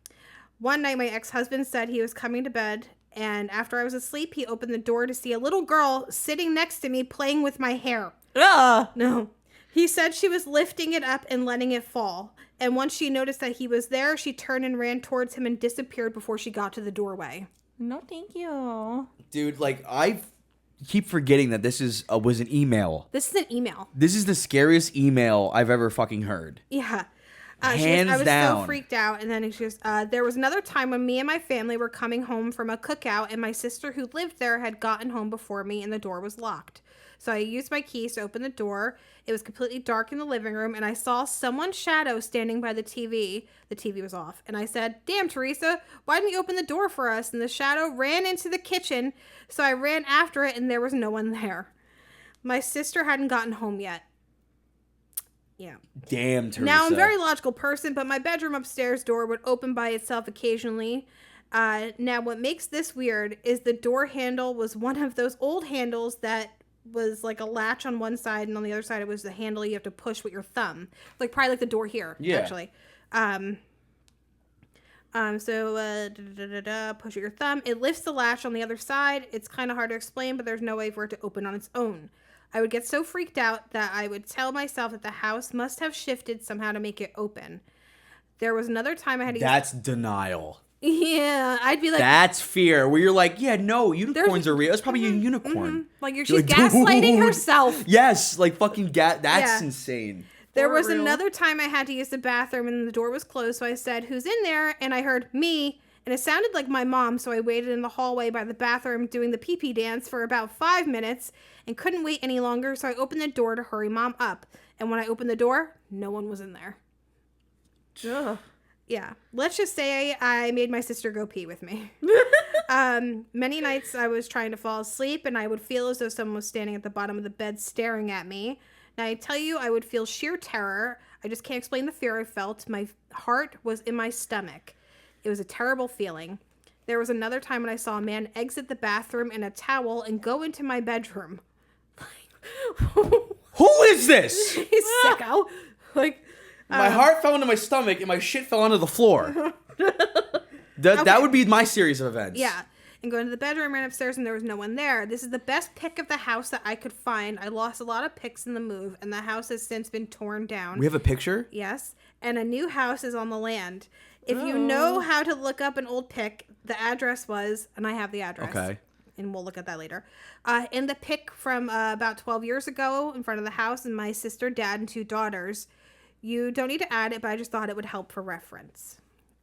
night my ex-husband said he was coming to bed, and after I was asleep, he opened the door to see a little girl sitting next to me playing with my hair. Ugh. No. He said she was lifting it up and letting it fall. And once she noticed that he was there, she turned and ran towards him and disappeared before she got to the doorway. No, thank you. Dude, like, I keep forgetting that this was an email. This is an email. This is the scariest email I've ever fucking heard. Yeah. Hands I was down. so freaked out. And then she goes, there was another time when me and my family were coming home from a cookout, and my sister who lived there had gotten home before me, and the door was locked. So I used my keys to open the door. It was completely dark in the living room, and I saw someone's shadow standing by the TV. The TV was off. And I said, damn, Teresa, why didn't you open the door for us? And the shadow ran into the kitchen, so I ran after it, and there was no one there. My sister hadn't gotten home yet. Yeah. Damn, Teresa. Now, I'm a very logical person, but my bedroom upstairs door would open by itself occasionally. Now, what makes this weird is the door handle was one of those old handles that was like a latch on one side, and on the other side it was the handle you have to push with your thumb, like probably like the door here. Yeah. Actually. Push with your thumb. It lifts the latch on the other side. It's kind of hard to explain, but there's no way for it to open on its own. I would get so freaked out that I would tell myself that the house must have shifted somehow to make it open. There was another time I had to That's denial. Yeah, I'd be like... That's fear, where you're like, yeah, no, unicorns are real. It's probably a unicorn. Like, she's You're like, gaslighting dude. herself. Yes, like fucking that's Yeah. insane. There For was real. another time I had to use the bathroom and the door was closed, so I said, who's in there? And I heard me, and it sounded like my mom, so I waited in the hallway by the bathroom doing the pee-pee dance for about 5 minutes and couldn't wait any longer, so I opened the door to hurry mom up. And when I opened the door, no one was in there. Ugh. Yeah. Let's just say I made my sister go pee with me. Many nights I was trying to fall asleep and I would feel as though someone was standing at the bottom of the bed staring at me. Now I tell you, I would feel sheer terror. I just can't explain the fear I felt. My heart was in my stomach. It was a terrible feeling. There was another time when I saw a man exit the bathroom in a towel and go into my bedroom. Who is this? He's sicko. Like, My heart fell into my stomach and my shit fell onto the floor. That would be my series of events. yeah. And go into the bedroom, ran upstairs, and there was no one there. This is the best pic of the house that I could find. I lost a lot of pics in the move, and the house has since been torn down. We have a picture? Yes. And a new house is on the land. If you know how to look up an old pic, the address was, and I have the address. Okay. And we'll look at that later. In the pic from about 12 years ago in front of the house, and my sister, dad, and 2 daughters. You don't need to add it, but I just thought it would help for reference.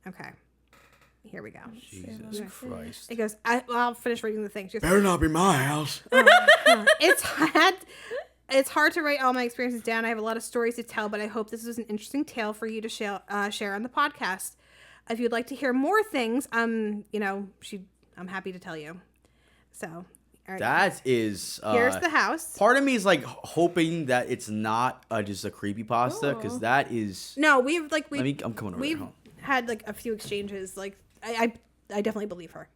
Okay. Here we go. Jesus Christ. It goes, I'll finish reading the thing. She goes, Better not be my house. it's hard to write all my experiences down. I have a lot of stories to tell, but I hope this was an interesting tale for you to share on the podcast. If you'd like to hear more things, I'm happy to tell you. So, all right. That is... Here's the house. Part of me is like hoping that it's not just a creepypasta, because that is... No, I'm coming over We've there. had like a few exchanges. Like I definitely believe her.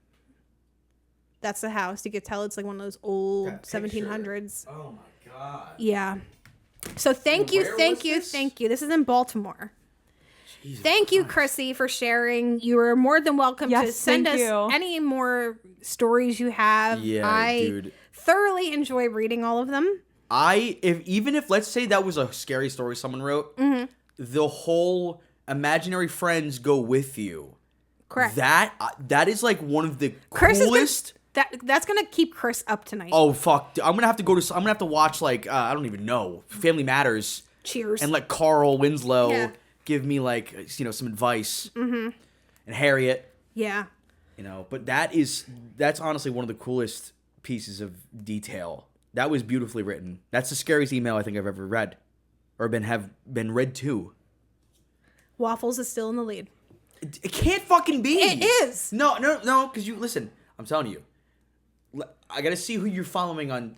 That's the house. You could tell it's like one of those old 1700s. Oh my god. Yeah. So thank you, Where thank was you, this? thank you. This is in Baltimore. Jesus Thank you, Christ. Chrissy, for sharing. You are more than welcome to Yes, send thank us you. any more stories you have. Yeah, I dude. thoroughly enjoy reading all of them. Even if let's say that was a scary story someone wrote, the whole imaginary friends go with you. Correct. That is like one of the Chris coolest. that's gonna keep Chris up tonight. Oh fuck! I'm gonna have to watch like I don't even know Family Matters. Cheers. And let Carl Winslow Yeah. give me like some advice. And Harriet, Yeah. but that's honestly one of the coolest pieces of detail. That was beautifully written. That's the scariest email I think I've ever read, or have been read to. Waffles is still in the lead. It can't fucking be. It is. No, because you listen. I'm telling you, I gotta see who you're following on.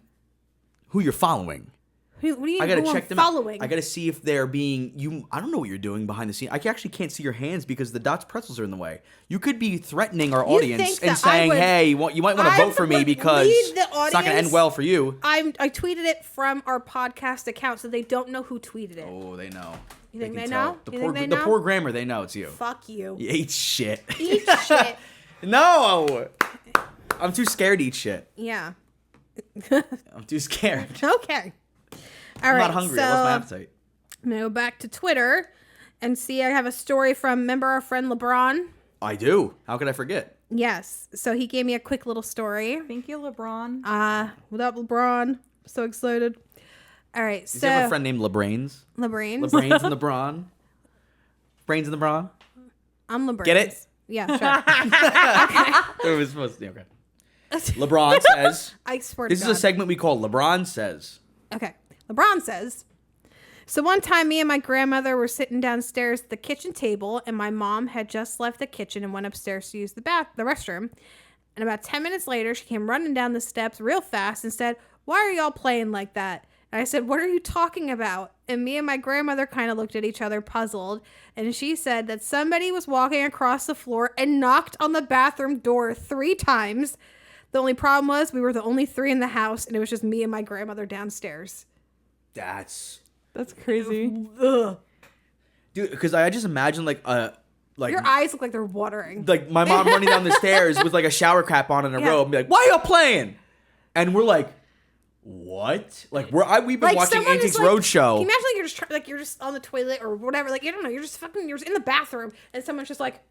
Who you're following. What do you I gotta who I'm check them following? out. I gotta see if they're being you. I don't know what you're doing behind the scenes. I actually can't see your hands because the Dots pretzels are in the way. You could be threatening our audience think and that I saying, would- "Hey, you might want to I vote for me would because lead the it's not gonna audience- end well for you." I tweeted it from our podcast account, so they don't know who tweeted it. Oh, they know. You think can they tell. know? The You poor, think they the know? poor grammar. They know it's you. Fuck you. You ate shit. Eat shit. No, I'm too scared to eat shit. Yeah. I'm too scared. Okay. All I'm right. not hungry. So, I lost my appetite. I'm gonna go back to Twitter and see. I have a story from remember our friend LeBron. I do. How could I forget? Yes. So he gave me a quick little story. Thank you, LeBron. What up, LeBron? So excited. All right. Does So he have a friend named LeBrains? LeBrains. LeBrains and LeBron. Brains and LeBron. I'm LeBrains. Get it? Yeah. Sure. It was supposed to. Okay. LeBron says. I swear to This God. is a segment we call LeBron Says. Okay. LeBron says, so one time me and my grandmother were sitting downstairs at the kitchen table and my mom had just left the kitchen and went upstairs to use the restroom. And about 10 minutes later, she came running down the steps real fast and said, "Why are y'all playing like that?" And I said, "What are you talking about?" And me and my grandmother kind of looked at each other puzzled. And she said that somebody was walking across the floor and knocked on the bathroom door 3 times. The only problem was we were the only 3 in the house and it was just me and my grandmother downstairs. That's. That's crazy. Ugh. Dude, because I just imagine like Your eyes look like they're watering. like my mom running down the stairs with like a shower cap on and a Yeah. robe and be like, "Why y'all playing?" And we're like, "What?" Like we've been watching someone is Antiques like, Roadshow. Can you imagine like you're just on the toilet or whatever? Like, you don't know, you're just in the bathroom and someone's just like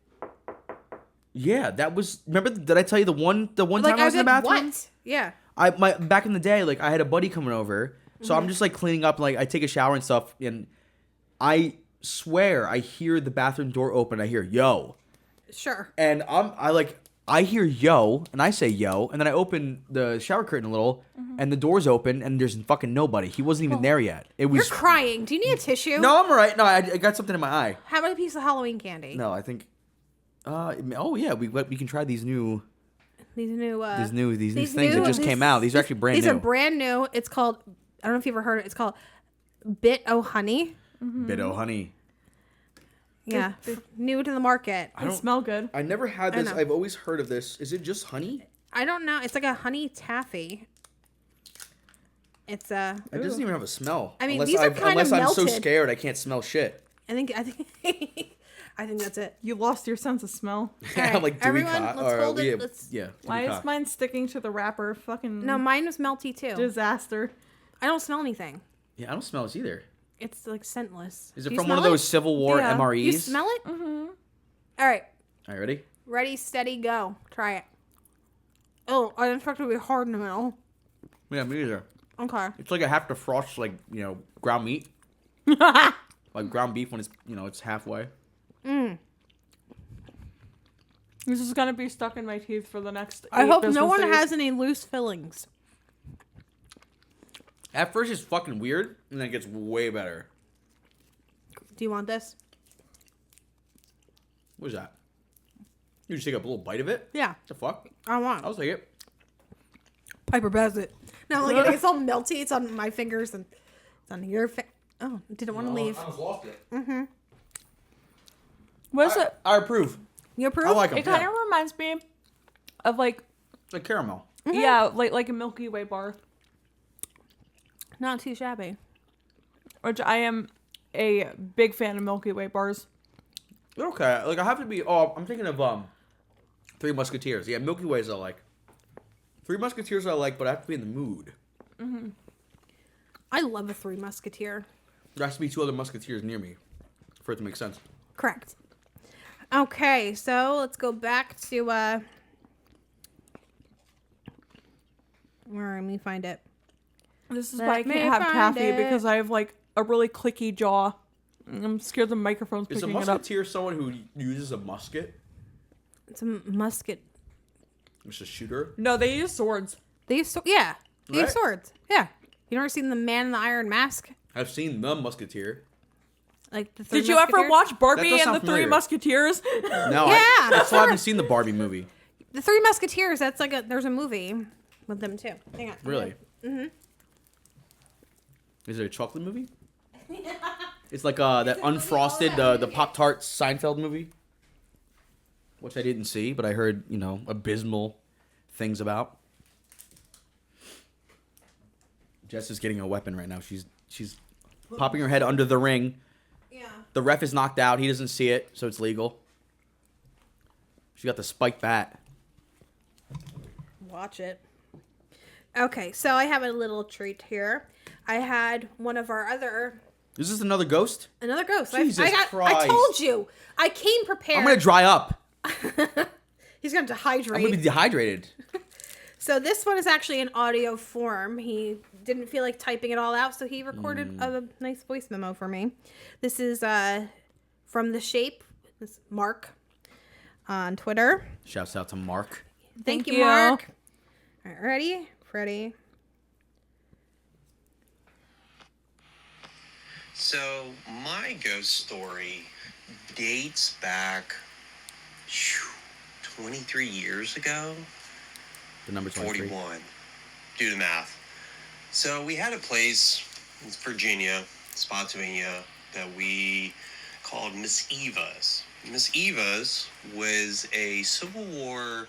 Yeah, that was. Remember? Did I tell you the one time I was in the like, bathroom? what? Yeah. Back in the day, like I had a buddy coming over, so I'm just like cleaning up, like I take a shower and stuff, and I swear I hear the bathroom door open. I hear "yo," Sure. and I hear "yo," and I say "yo," and then I open the shower curtain a little, and the door's open, and there's fucking nobody. He wasn't even there yet. It You're was. crying. Do you need a tissue? No, I'm alright. No, I got something in my eye. How about a piece of Halloween candy? No, I think. Oh yeah, we can try these new. These new These things that just came out. These are actually brand These new. are brand new. It's called, I don't know if you've ever heard of it. It's called Bit O Honey. Bit o' honey. Yeah. New to the market. They smell good. I never had I this. know. I've always heard of this. Is it just honey? I don't know. It's like a honey taffy. It's It doesn't even have a smell. I mean, unless these are kinda unless I'm so melted. scared I can't smell shit. I think I think that's it. You lost your sense of smell. All right, I'm like Dewey everyone, Cock. let's or, hold it. yeah, Let's- yeah. Why Dewey is Cock. mine sticking to the wrapper? Fucking No, mine was melty too. disaster. I don't smell anything. Yeah, I don't smell this either. It's like scentless. Is it Do you from one smell of those Civil War Yeah. MREs? You smell it? Mm-hmm. All right. All right, ready? Ready, steady, go. Try it. Oh, I didn't expect it to be hard in the middle. Yeah, me either. Okay. It's like I have to frost like ground meat, like ground beef when it's it's halfway. This is gonna be stuck in my teeth for the next. I 8 hope no business one days. has any loose fillings. At first, it's fucking weird, and then it gets way better. Do you want this? What is that? You just take a little bite of it? Yeah. What the fuck? I want. I'll take it. Piper Bassett. No, like it's all melty. It's on my fingers and it's on your Oh, didn't want to leave. I almost lost it. What is it? I approve. You approve? I like them. It kind of reminds me of like It's like caramel. yeah, like a Milky Way bar. Not too shabby. which I am a big fan of Milky Way bars. Okay, like I have to be. Oh, I'm thinking of Three Musketeers. Yeah, Milky Ways I like. Three Musketeers I like, but I have to be in the mood. Mm-hmm. I love a Three Musketeer. There has to be 2 other Musketeers near me for it to make sense. Correct. Okay, so let's go back to where let me find it. This is Let why I me can't have find taffy it. because I have like a really clicky jaw. I'm scared the microphone's Is a picking it up. musketeer someone who uses a musket? It's a musket. It's a shooter. No, they use swords. They use they use Right. swords. Yeah. You never seen the Man in the Iron Mask? I've seen the Musketeer. Like the Three Did you ever Musketeers? watch That Barbie does and the sound Three familiar. Musketeers? No, Yeah, I still haven't seen the Barbie movie. The Three Musketeers? That's like there's a movie with them too. Hang on. Really? Mm-hmm. Is it a chocolate movie? It's like that unfrosted, the Pop Tart Seinfeld movie, which I didn't see, but I heard abysmal things about. Jess is getting a weapon right now. She's popping her head under the ring. Yeah. The ref is knocked out. He doesn't see it, so it's legal. She got the spiked bat. Watch it. Okay, so I have a little treat here. I had one of our other Is this another ghost? another ghost. Jesus I Christ. told you. I came prepared. I'm gonna dry up. He's gonna dehydrate. I'm gonna be dehydrated. So this one is actually in audio form. He didn't feel like typing it all out, so he recorded a nice voice memo for me. This is from The Shape. This is Mark on Twitter. Shouts out to Mark. Thank you, you. Mark. All right, ready? Ready? So, my ghost story dates back 23 years ago. The number 23. 41. Do the math. So, we had a place in Virginia, Spotsylvania, that we called Miss Eva's. Miss Eva's was a Civil War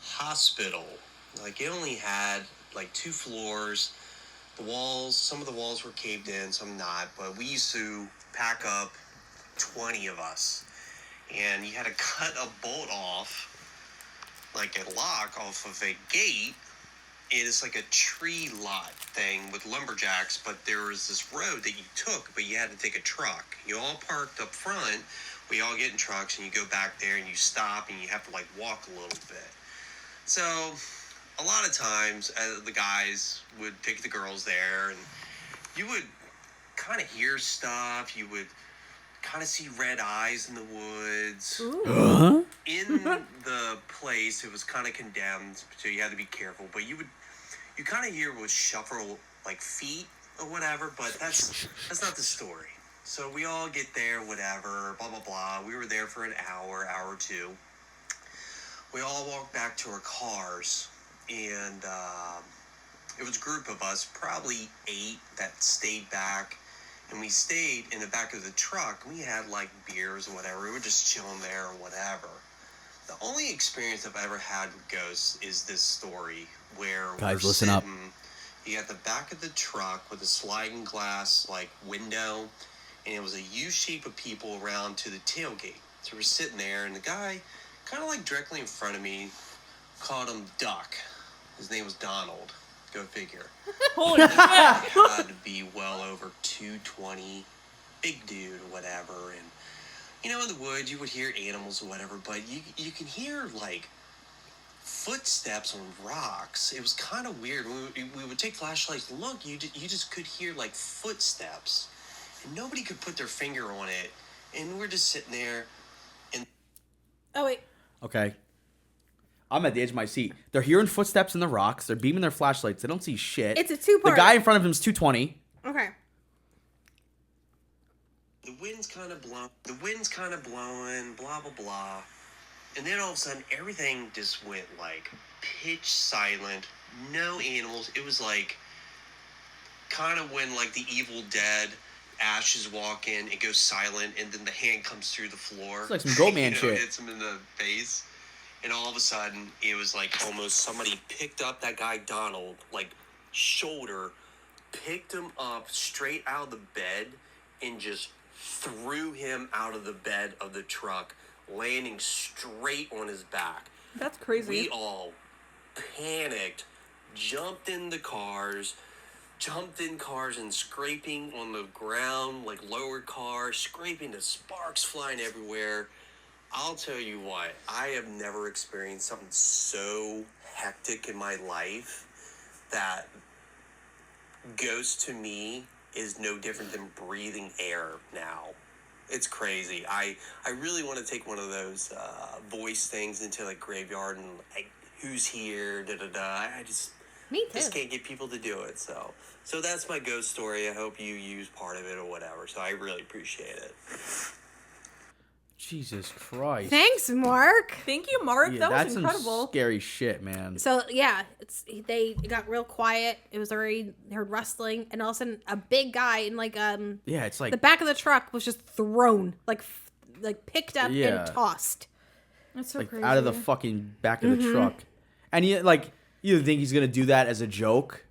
hospital. Like, it only had like 2 floors. The walls, some of the walls were caved in, some not, but we used to pack up 20 of us. And you had to cut a bolt off, like a lock off of a gate. It's like a tree lot thing with lumberjacks, but there was this road that you took, but you had to take a truck. You all parked up front, we all get in trucks, and you go back there and you stop and you have to like walk a little bit. So a lot of times the guys would take the girls there, and you would kind of hear stuff. You would kind of see red eyes in the woods. In the place, it was kind of condemned, so you had to be careful. But you kind of hear it would shuffle like feet or whatever. But that's not the story. So we all get there, whatever, blah blah blah. We were there for an hour or two. We all walked back to our cars. And it was a group of us, probably 8, that stayed back. And we stayed in the back of the truck. We had like beers or whatever. We were just chilling there or whatever. The only experience I've ever had with ghosts is this story where Guys, we're listen up. sitting, you got the back of the truck with a sliding glass like window. And it was a U shape of people around to the tailgate. So we're sitting there, and the guy kind of like directly in front of me called him Duck. His name was Donald. Go figure. Holy shit. Had to be well over 220, big dude or whatever. And in the woods you would hear animals or whatever, but you can hear like footsteps on rocks. It was kind of weird. We would take flashlights and look. You just could hear like footsteps, and nobody could put their finger on it. And we're just sitting there. Oh wait. Okay. I'm at the edge of my seat. They're hearing footsteps in the rocks. They're beaming their flashlights. They don't see shit. It's a 2-part. The guy in front of him is 220. Okay. The wind's kind of blowing, blah, blah, blah. And then all of a sudden, everything just went, like, pitch silent. No animals. It was, like, kind of when, like, the Evil Dead ashes walk in, it goes silent, and then the hand comes through the floor. It's like some Goatman shit. Hits him in the face. And all of a sudden, it was, like, almost somebody picked up that guy, Donald, like, shoulder, picked him up straight out of the bed and just threw him out of the bed of the truck, landing straight on his back. That's crazy. We all panicked, jumped in cars and scraping on the ground, like lower cars, scraping the sparks flying everywhere. I'll tell you what, I have never experienced something so hectic in my life that ghost to me is no different than breathing air now. It's crazy. I really want to take one of those voice things into like graveyard and like, who's here, da-da-da. I just can't get people to do it. So that's my ghost story. I hope you use part of it or whatever. So I really appreciate it. Jesus Christ. Thanks, Mark. Thank you, Mark. Yeah, that that's was incredible. some scary shit, man. So yeah, they got real quiet. It was already heard rustling, and all of a sudden, a big guy in like Yeah, it's like the back of the truck was just thrown, like picked up and tossed. That's so like crazy. out of the fucking back of the truck, and you think he's gonna do that as a joke?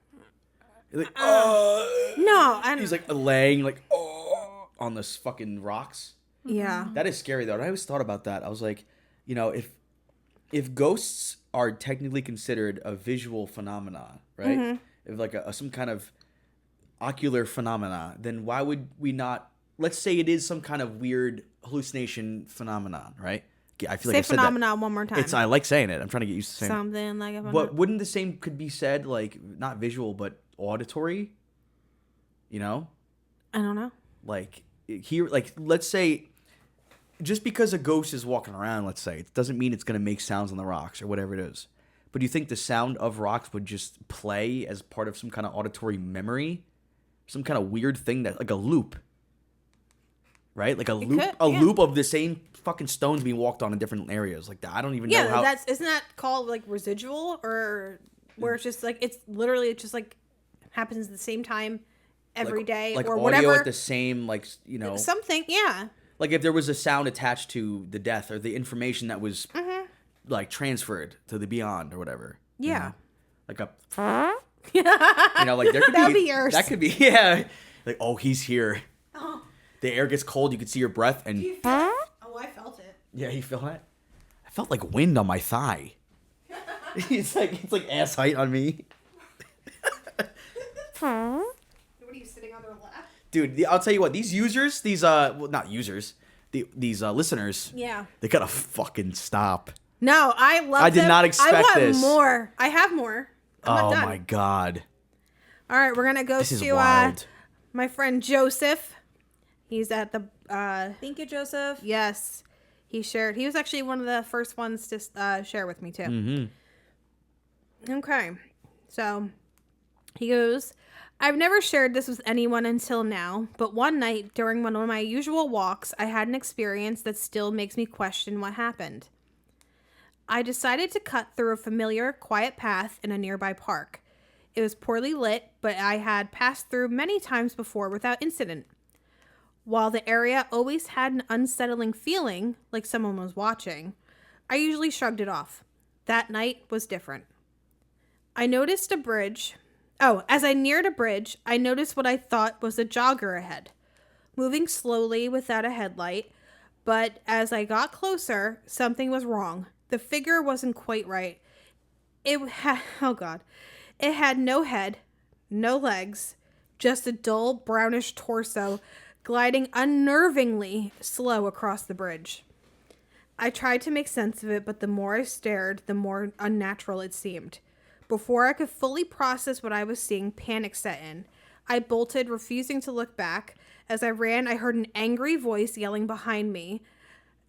You're like, No, and he's like laying like on this fucking rocks. yeah. That is scary though. I always thought about that. I was like, if ghosts are technically considered a visual phenomena, right? If like some kind of ocular phenomena, then why would we not? Let's say it is some kind of weird hallucination phenomenon, right? I feel Say like I said phenomenon one more time. I like saying it. I'm trying to get used to saying it. Something like a But wouldn't the same could be said like not visual but auditory? You know, I don't know. like here, like let's say, just because a ghost is walking around, let's say, it doesn't mean it's gonna make sounds on the rocks or whatever it is. But do you think the sound of rocks would just play as part of some kind of auditory memory, some kind of weird thing that like a loop? Right, like a loop of the same fucking stones being walked on in different areas. Like that, I don't even know how. Yeah, isn't that called like residual, or where it's just like it's just like happens at the same time every day, like or audio whatever. at the same Something, yeah. like if there was a sound attached to the death or the information that was like transferred to the beyond or whatever. you Yeah. know? Like a like there could That'd be yours. That could be like, oh, he's here. Oh. The air gets cold, you can see your breath and Oh, I felt it. yeah, you feel that? I felt like wind on my thigh. it's like ass height on me. What are you sitting on their lap? Dude, I'll tell you what, these users, not users, these listeners, Yeah. they gotta fucking stop. No, I love I did them. not expect I want this. more. I have more. I'm not Oh done. my god. All right, we're gonna go This is to wild. my friend Joseph. He's at the Thank you, Joseph. yes. He shared. He was actually one of the first ones to share with me too. Mm-hmm. Okay, so he goes, I've never shared this with anyone until now, but one night during one of my usual walks, I had an experience that still makes me question what happened. I decided to cut through a familiar, quiet path in a nearby park. It was poorly lit, but I had passed through many times before without incident. While the area always had an unsettling feeling, like someone was watching, I usually shrugged it off. That night was different. I noticed a bridge. Oh, as I neared a bridge, I noticed what I thought was a jogger ahead, moving slowly without a headlight, but as I got closer, something was wrong. The figure wasn't quite right. It had no head, no legs, just a dull brownish torso gliding unnervingly slow across the bridge. I tried to make sense of it, but the more I stared, the more unnatural it seemed. Before I could fully process what I was seeing, panic set in. I bolted, refusing to look back. As I ran, I heard an angry voice yelling behind me,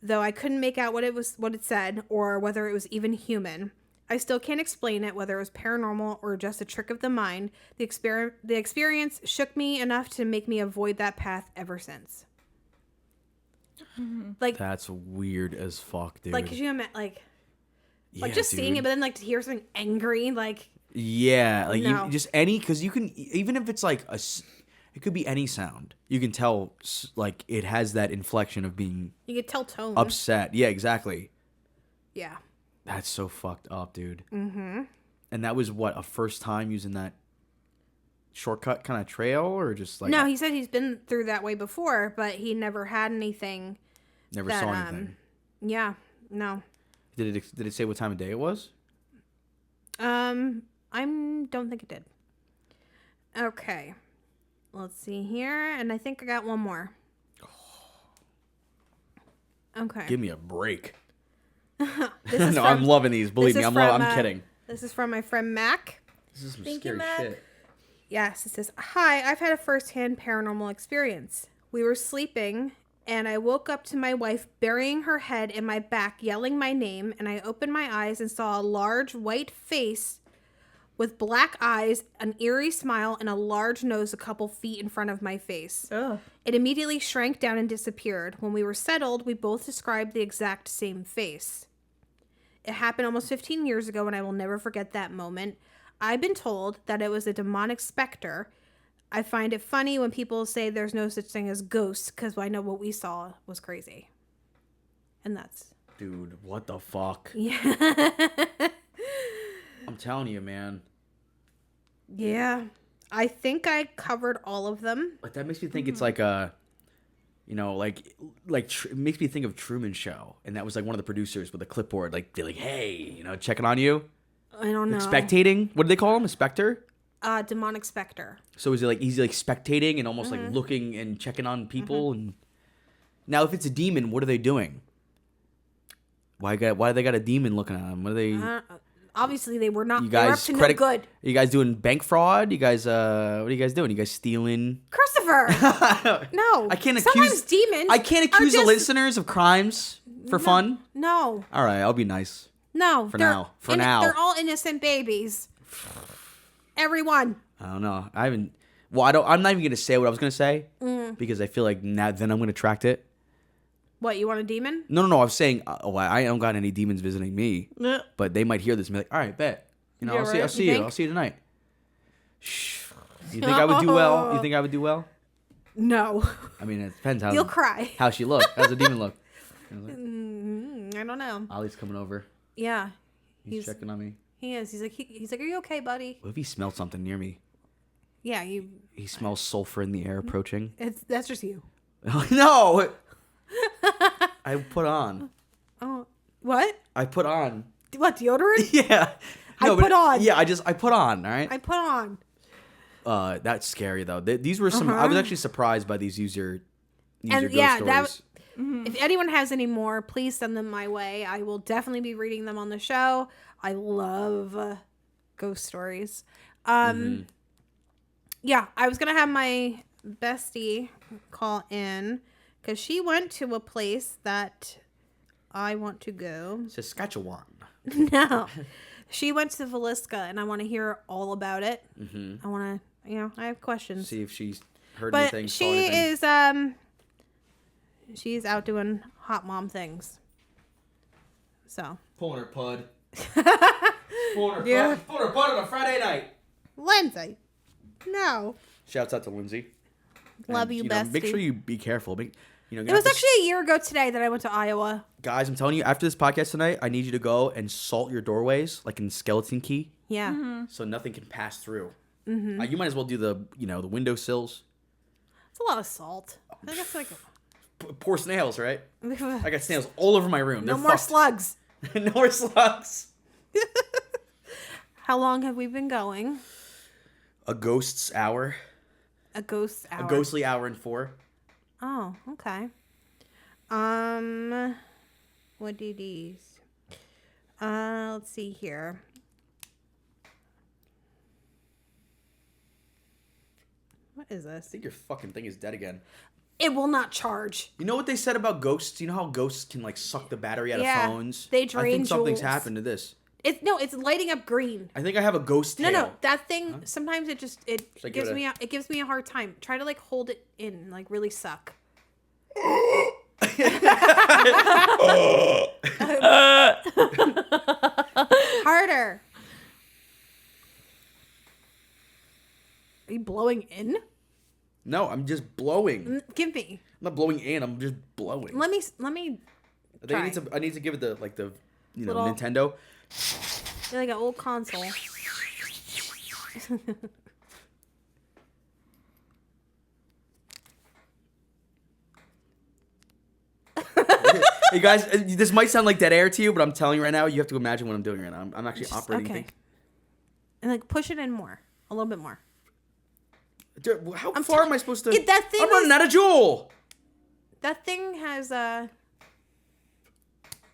though I couldn't make out what it said or whether it was even human. I still can't explain it, whether it was paranormal or just a trick of the mind. The experience shook me enough to make me avoid that path ever since. Like, That's weird as fuck, dude. could you imagine, like yeah, just seeing dude. it, but then to hear something angry, like, Yeah, like No. you just because you can, even if it's like it could be any sound. You can tell like it has that inflection of being you could tell tone. upset. Yeah, exactly. Yeah. That's so fucked up, dude. Mm-hmm. And that was what, a first time using that shortcut kind of trail, or just like No, he said he's been through that way before, but he never had anything. never that, saw anything? Yeah, no. Did it say what time of day it was? I don't think it did. Okay. Let's see here. And I think I got one more. Okay. Give me a break. This is No, from- I'm loving these. Believe this me, is I'm from, kidding. This is from my friend Mac. This is some Thank you, scary Matt. shit. Yes, it says, "Hi, I've had a first-hand paranormal experience. We were sleeping, and I woke up to my wife burying her head in my back, yelling my name, and I opened my eyes and saw a large white face with black eyes, an eerie smile, and a large nose a couple feet in front of my face. Ugh. It immediately shrank down and disappeared. When we were settled, we both described the exact same face. It happened almost 15 years ago, and I will never forget that moment. I've been told that it was a demonic specter. I find it funny when people say there's no such thing as ghosts, because I know what we saw was crazy. And that's... Dude, what the fuck? Yeah. I'm telling you, man. Yeah. I think I covered all of them. Like that makes me think it's like a, you know, it makes me think of Truman Show, and that was like one of the producers with a clipboard, like they're like, hey, you know, checking on you, I don't know. like spectating. What do they call him? A specter? Demonic specter. So is he like he's like spectating and almost like looking and checking on people? And now, if it's a demon, what are they doing? Why do they got a demon looking at them? What are they? Obviously, they were not. You They were up guys to no credit? good. Are you guys doing bank fraud? You guys, what are you guys doing? You guys stealing? Christopher. No. I can't Sometimes accuse demons. I can't are accuse the just- listeners of crimes for fun. No. All right, I'll be nice. No. For they're now. For now. They're all innocent babies. Everyone. I don't know. I haven't. Well, I'm not even gonna say what I was gonna say because I feel like now then I'm gonna tract it. What, you want a demon? No. I was saying, I don't got any demons visiting me, Yeah. but they might hear this and be like, all right, bet. You know, Yeah, I'll see. right. I'll see You you. think? I'll see you tonight. Shh. You think I would do well? You think I would do well? No. I mean, it depends how You'll cry. how she look. How's the demon look? I don't know. Ollie's coming over. Yeah. He's checking on me. He is. He's like, are you okay, buddy? What if he smelled something near me? Yeah, He smells sulfur in the air approaching. that's just you. No. I put on. Oh, what? I put on. What, deodorant? Yeah. I but- put on. Yeah, I put on. All right. I put on. That's scary though. These were some. I was actually surprised by these user And ghost yeah, stories. If anyone has any more, please send them my way. I will definitely be reading them on the show. I love ghost stories. Yeah, I was gonna have my bestie call in because she went to a place that I want to go. Saskatchewan. No, she went to Villisca, and I want to hear all about it. I want to, I have questions. See if she's heard But anything. saw she anything. is she's out doing hot mom things. So Pulling her pud. Pulling her Yeah. pud. Pulling her pud on a Friday night. Lindsay, no, Shouts out to Lindsay. love And, you, know, bestie. Make sure you be careful. It was actually a year ago today that I went to Iowa. Guys, I'm telling you, after this podcast tonight, I need you to go and salt your doorways like in Skeleton Key, Yeah, so nothing can pass through. You might as well do the the windowsills. it's a lot of salt. I think that's like Poor snails, right? I got snails all over my room. no They're more fucked. slugs. No more slugs. How long have we been going? A ghost's hour. A ghost hour. A ghostly hour and 4. Oh, okay. What do these? Let's see here. What is I this? think your fucking thing is dead again. It will not charge. You know what they said about ghosts? You know how ghosts can like suck the battery out Yeah, of phones? they I drain think something's joules. happened to this. It's lighting up green. I think I have a ghost tail. No, that thing. Sometimes it just Should I give it a- it gives me a hard time. Try to like hold it in, like really suck. Harder. Are you blowing in? No, I'm just blowing. Give me. I'm not blowing in. I'm just blowing. Let me. I think try. I need to give it the Little- Nintendo. Like an old console. You guys, this might sound like dead air to you, but I'm telling you right now, you have to imagine what I'm doing right now. I'm actually operating. Okay. And like push it in more, a little bit more. Dude, how far am I supposed to? That thing I'm running out of Jewel. That thing has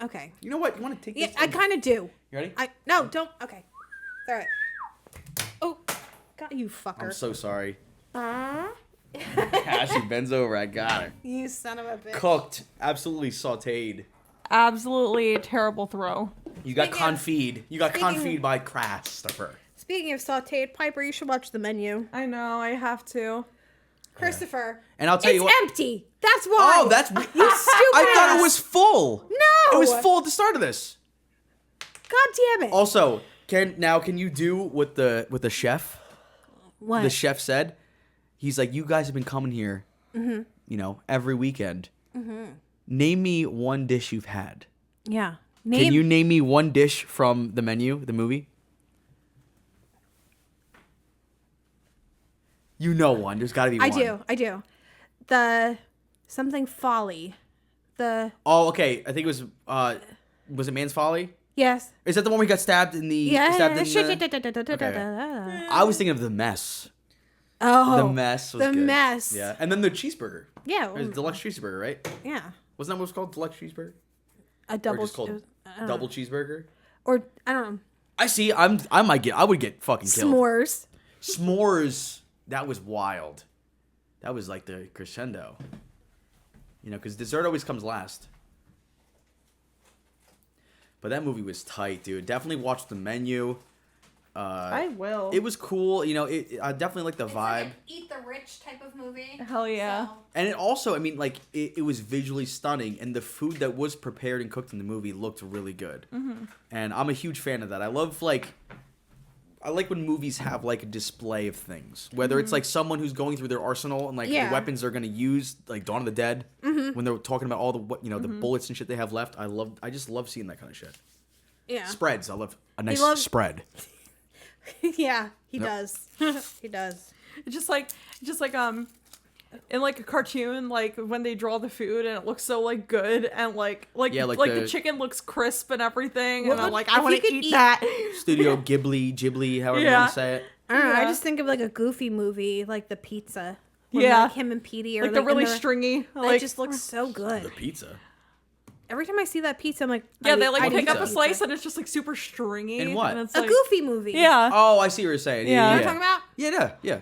Okay. You know what? You want to take Yeah, this? I kind of do. You ready? No, don't. Okay. All right. Oh, got you, fucker. I'm so sorry. Cassie bends over. I got her. You son of a bitch. Cooked. Absolutely sauteed. Absolutely terrible throw. You got Speaking of- confit. You got speaking- confit by Christopher. Speaking of sauteed, Piper, you should watch the menu. I know, I have to. Christopher. And I'll tell you what. It's empty. That's why. Oh, that's. You stupid I thought ass. it was full. No. It was full at the start of this. God damn it. Also, can you do what the chef? What? The chef said. He's like, you guys have been coming here, Mm-hmm. you know, every weekend. Name me one dish you've had. Yeah. Can you name me one dish from the menu, the movie? You know one. There's got to be one. I do. The something folly. The Oh, okay. I think it was it Man's Folly? yes. Is that the one where he got stabbed in the? Yeah. Stabbed in the, I was thinking of The Mess. Oh. The Mess was The good. Mess. Yeah, and then the cheeseburger. Yeah. Or deluxe cheeseburger, right? Yeah. Wasn't that what it was called? Deluxe cheeseburger? A Or double. just called double cheeseburger? Or I don't know. I see. I would get fucking killed. S'mores. S'mores. That was wild. That was like the crescendo. You know, because dessert always comes last. But that movie was tight, dude. Definitely watch the menu. I will. It was cool. You know, I definitely like the vibe. Eat the rich type of movie. Hell yeah. And it also, I mean, like, it was visually stunning. And the food that was prepared and cooked in the movie looked really good. Mm-hmm. And I'm a huge fan of that. I like when movies have, like, a display of things. Whether it's, like, someone who's going through their arsenal and, like, Yeah. the weapons they're going to use, like Dawn of the Dead. When they're talking about all the, the bullets and shit they have left. I just love seeing that kind of shit. Yeah. Spreads. I love a nice loves- spread. Yeah, he Yep. does. He does. It's just like in like a cartoon, like when they draw the food and it looks so like good and like Yeah, like the the- chicken looks crisp and everything, What and I'm would- like, if I you want to could eat eat- that. Studio Ghibli, however you Yeah. want to say it. I don't know. I Yeah. just think of like a goofy movie, like the pizza. When, Yeah. like him and Petey are Like the in really their- stringy, That like just looks so The good. pizza. Every time I see that pizza, I'm like, yeah, they like I'd pick eat up a that slice pizza. and it's just like super stringy. And what? it's A like, goofy movie. Yeah. Oh, I see what you're saying. Yeah. Yeah, You know yeah, what I'm talking about? yeah.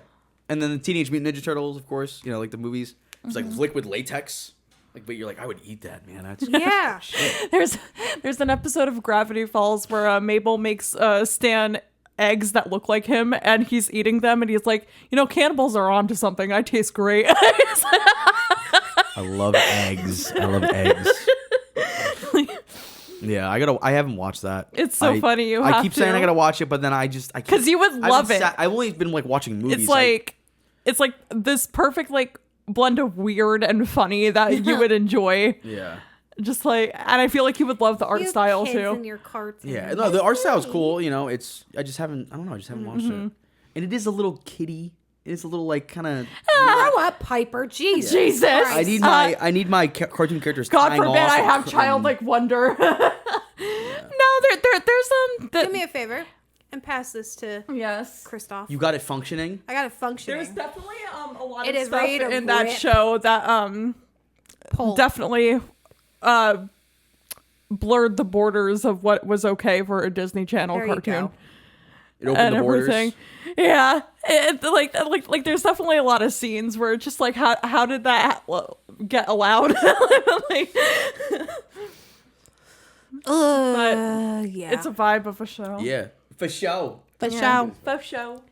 And then the Teenage Mutant Ninja Turtles, of course. You know, like the movies. It's like liquid latex. Like, but you're like, I would eat that, man. That's Yeah. There's an episode of Gravity Falls where Mabel makes Stan eggs that look like him, and he's eating them, and he's like, cannibals are onto something. I taste great. I love eggs. Yeah, I haven't watched that. It's so funny, you I have keep saying to. I gotta watch it, but then I can't. 'Cause you would I haven't love it. I've only been like watching movies. It's like this perfect like blend of weird and funny that you would enjoy. Yeah. Just like, and I feel like you would love the art You style kids too. in your cartoon. Yeah. No, the art style is cool. You know, I just haven't watched Mm-hmm. it. And it is a little kiddie. It's a little like kind of. Grow up, Piper. Jesus. Jesus. Christ. I need my cartoon characters. God tying forbid off I and have cr- childlike wonder. No, there's Do me a favor and pass this to yes. Christoph. You got it functioning. I got it functioning. There's definitely a lot It of is stuff ready to in that rip. show that Pull. definitely blurred the borders of what was okay for a Disney Channel There you cartoon. go. It opened And the borders. everything. Yeah, like there's definitely a lot of scenes where it's just like how did that get allowed? Like, Yeah. it's a vibe of a show. Yeah, for show. But show. Faux show.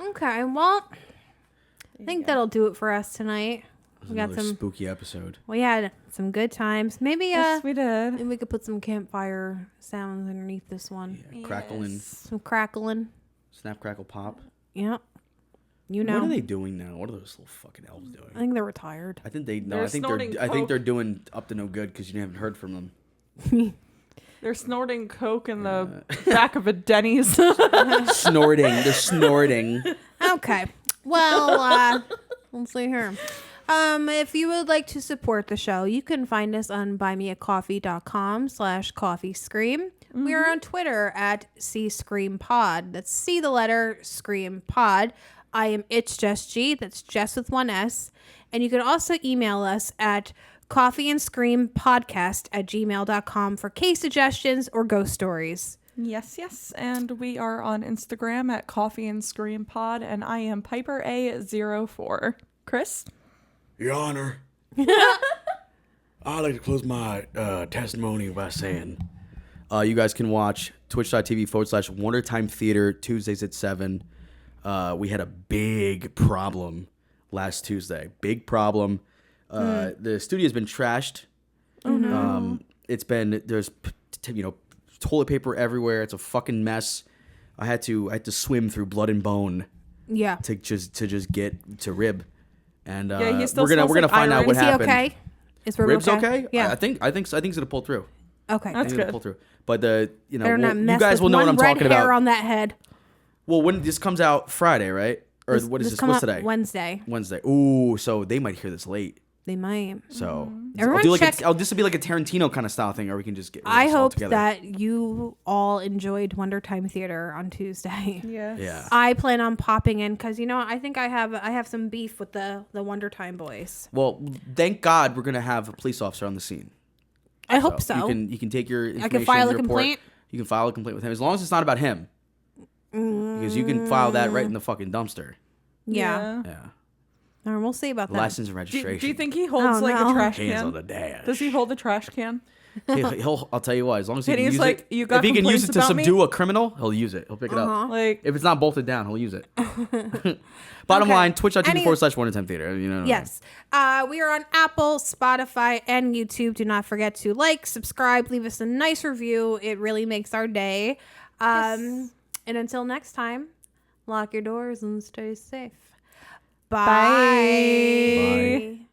Okay, well, I think that'll do it for us tonight. We got Another some. spooky episode. We had some good times. Maybe Yes, we did. maybe we could put some campfire sounds underneath this one. Yeah, crackling, Some crackling. snap, crackle, pop. Yep. You know. What are they doing now? What are those little fucking elves doing? I think they're retired. I think they no. They're I think snorting they're. I think coke. they're doing up to no good because you haven't heard from them. They're snorting coke in the back of a Denny's. Snorting. They're snorting. Okay. Well, let's see here. If you would like to support the show, you can find us on buymeacoffee.com/coffeescream. We are on Twitter at cscreampod. That's C the letter Scream Pod. I am It's Just G. That's Jess with one S. And you can also email us at coffeeandscreampodcast@gmail.com for case suggestions or ghost stories. Yes. And we are on Instagram at Coffee and Scream Pod. And I am Piper A04. Chris? Your Honor. I'd like to close my testimony by saying you guys can watch twitch.tv/WonderTime Theater Tuesdays at 7. We had a big problem last Tuesday. Big problem. The studio's been trashed. Oh no. There's toilet paper everywhere. It's a fucking mess. I had to swim through blood and bone. Yeah. To just get to Rib. And he still we're gonna find out what Is he happened. okay? Is Rib Rib's okay? Yeah. I think so. I think it's gonna pull through. Okay. That's good. Pull through. But Better not you mess guys with will know what one I'm red talking hair about. on that head. Well, when this comes out Friday, right? Or what is this? come What's out today? Wednesday. Wednesday. Ooh, so they might hear this late. They might. So Everyone I'll do like check- this will be like a Tarantino kind of style thing, or we can just get. I just all hope together. that you all enjoyed Wonder Time Theater on Tuesday. Yes. Yeah. I plan on popping in because I think I have some beef with the Wonder Time boys. Well, thank God we're gonna have a police officer on the scene. I hope so. You can take your information. I can file a your report. complaint? You can file a complaint with him as long as it's not about him. Because you can file that right in the fucking dumpster. Yeah. Yeah. Or we'll see about that. License and Do registration. you think he holds Oh, like no. a trash Hands on can? the dash. Does he hold a trash can? I'll tell you what. As long as he And can he's use like, it, "You got if he can use complaints it to about me?" subdue a criminal, he'll use it. He'll pick it up. Like, If it's not bolted down, he'll use it. Bottom Okay. line, twitch.tv Any- /WonderTime Theater. Yes. We are on Apple, Spotify, and YouTube. Do not forget to like, subscribe, leave us a nice review. It really makes our day. And until next time, lock your doors and stay safe. Bye. Bye. Bye.